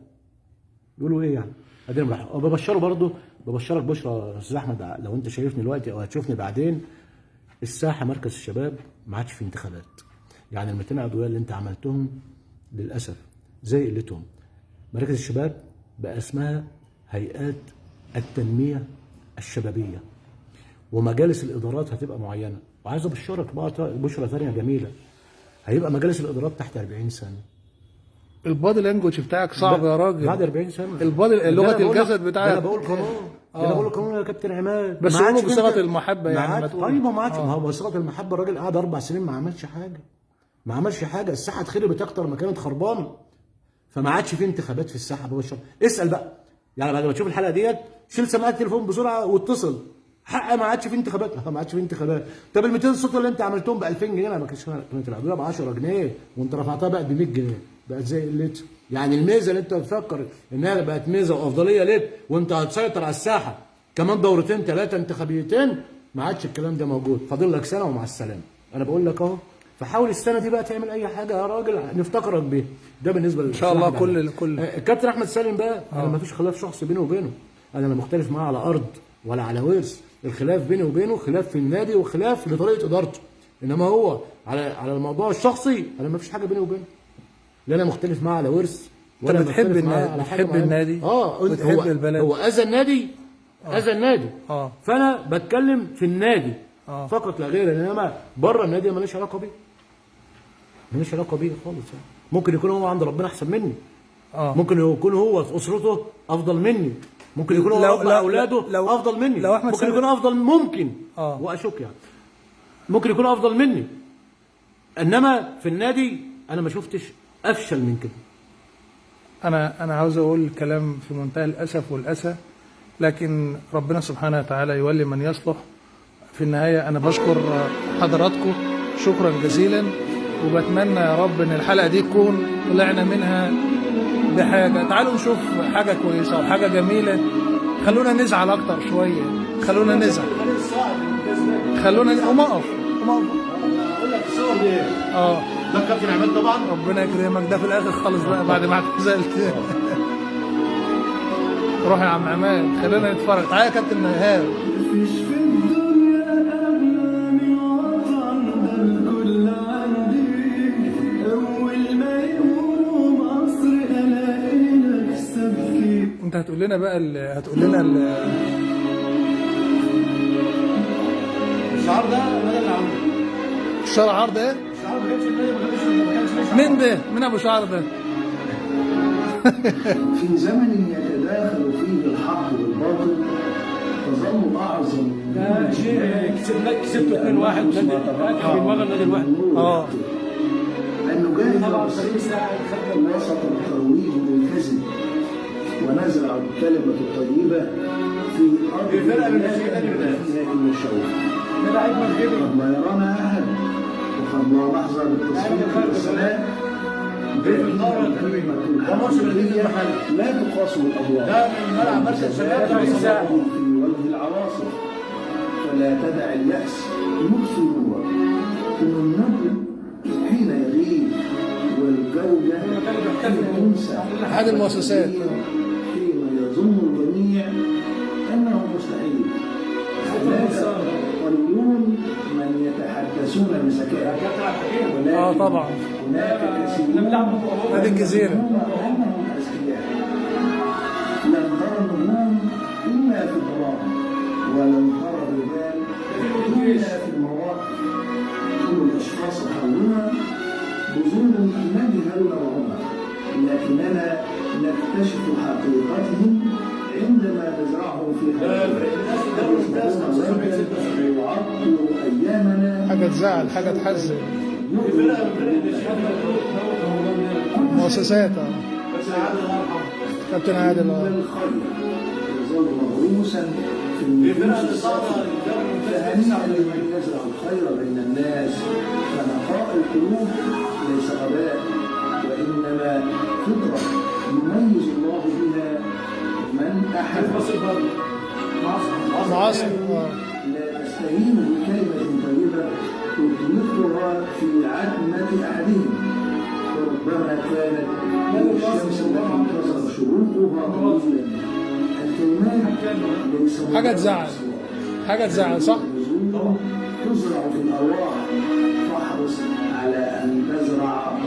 يقولوا ايه يعني؟ ادينا براحه. وببشره برضه، ببشرك بشرى يا استاذ احمد، لو انت شايفني دلوقتي او هتشوفني بعدين، الساحه مركز الشباب ما عادش في انتخابات. يعني ال 200 عضويه اللي انت عملتهم للاسف زي قلتهم. مراكز الشباب بقى اسمها هيئات التنميه الشبابيه، ومجالس الادارات هتبقى معينه. وعايز ابشرك بقى بشرى ثانيه جميله، هيبقى مجالس الادارات تحت 40 سنه. البادي لانجوج بتاعك صعب يا راجل. بعد 40 سنه لغه الجسد بتاعك. انا بقول قانون، انا بقول قانون يا كابتن عماد. بس هو بصيغه المحبه يعني. طيب ما عادش، ما هو بصيغه المحبه. الراجل قعد 4 سنين ما عملش حاجه، ما عملش حاجه. الساحه اتخربت اكتر ما كانت خربانه، فما عادش في انتخابات في الساحه. ببشر اسال بقى يعني بعد ما تشوف الحلقه ديت شيل سماعه التليفون بسرعه واتصل. حق ما عادش في انتخابات، ما عادش في انتخابات. طب ال 200 صوت اللي انت عملتهم ب 2000 جنيه ما كانت العضويه ب 10 جنيه وانت رفعتها بقت ب 100 جنيه، بقت زي قلتها. يعني الميزه اللي انت بتفكر انها بقت ميزه وافضليه ليك وانت هتسيطر على الساحه كمان دورتين 3 انتخابيتين، ما عادش الكلام ده موجود. فاضل لك سنه ومع السلامه. انا بقول لك اهو، فحاول السنه دي بقى تعمل اي حاجه يا راجل نفتكرك بيها. ده بالنسبه ان شاء الله. كل الكابتن احمد سالم بقى انا ما فيش خلاف شخصي بيني وبينه. انا لا مختلف معاه على ارض ولا على ورث. الخلاف بيني وبينه خلاف في النادي وخلاف لطريقه ادارته. انما هو على الموضوع الشخصي انا ما فيش حاجه بيني وبينه. لا انا مختلف معاه على ورث ولا بتحب النادي. بتحب النادي. بتحب البلد. هو اذى النادي. اذى النادي. فانا بتكلم في النادي فقط لا غير. انما بره النادي ماليش علاقه بيه. ماليش علاقه بيه خالص يعني. ممكن يكون هو عند ربنا احسن مني. ممكن يكون هو في اسرته افضل مني. ممكن يكون هو ربى اولاده افضل مني. ممكن يكون افضل ممكن واشك يعني. ممكن يكون افضل مني. انما في النادي انا ما شفتش افشل من كده. انا عاوز اقول كلام في منتهى الاسف والاسى، لكن ربنا سبحانه وتعالى يولي من يصلح في النهاية أنا بشكر حضراتكم شكرا جزيلا، وبتمنى يا رب إن الحلقة دي تكون طلعنا منها بحاجة. تعالوا نشوف حاجة كويسة وحاجة جميلة، خلونا نزعل أكتر شوية، خلونا نزعل، خلونا قوم أقف اقول لك الصور دي ايه؟ ده كابتن عماد طبعا. ربنا يكرمك، ده في الآخر خالص بقى بعد ما اعتزلت. روح يا عم عماد خلينا نتفرج. تعالى يا كابتن نهار. مفيش في الدنيا أغلى من وطن، ده الكل عندي. أول ما يقولوا مصر ألاقي نفسي أبكي. انت هتقول لنا بقى هتقول لنا الشعار ده الراجل اللي عامله. الشعر عرض ايه؟ الشعار ما كانش النادي، ما كانش ليه شعار. مين ده؟ مين ابو شعر ده؟ في زمن يتداخل فيه الحق بالباطل تظل أعظم ده شيء كسبته 2-1 نادي بالمغرب النادي الواحد. أن نجاهد طبعا بالصدق وسط الترويج بالكذب، ونزرع الكلمة الطيبة في أرض فرقة من لا الناشئين تأتي الناس. فيها إلا الشوق. ده لعيب مغربي. قد لا يرانا أحد، وقد لا نحظى بالتصفيق والسلام. في الدورة الكلمة ده ماتش بالنادي المحلي. لا تقاس بالأضواء. ده من ملعب مركز شباب 30 ساعة. في وجه العواصف، فلا تدع اليأس يطفي نورا. كن النبل حين يغيب، والجودة حين تنسى. أحد المؤسسات. حين يظن الجميع أنه مستحيل. هناك قليلون من يتحدثون بذكاء، ولكن طبعا. هناك كثيرون نادي الجزيرة. أنهم أذكياء. لن ترى النجوم إلا في الظلام، ولن ترى الرجال إلا في المرات. كل الأشخاص حولنا بذور نجهل نوعها، لكننا نكتشف حقيقتهم عندما نزرعهم في يعطل أيامنا. حاجة تزعل، حاجة تحزن. مؤسسات. كابتن عادل. الخير يظل مغروسا في النفوس الصافية. فهنيئا لمن يزرع الخير بين الناس، فنقاء القلوب ليس غباء، وإنما فطرة يميز الله بها من أحب. معاصر. لا تستهين بكلمة طيبة تطلقها في عتمة أحدهم، وربما كانت الشمس التي انتظر شروقها طويلا. الكلمات ليس حاجة تزعل، حاجة تزعل، صح؟ تزرع في الأرواح، فاحرص على أن تزرع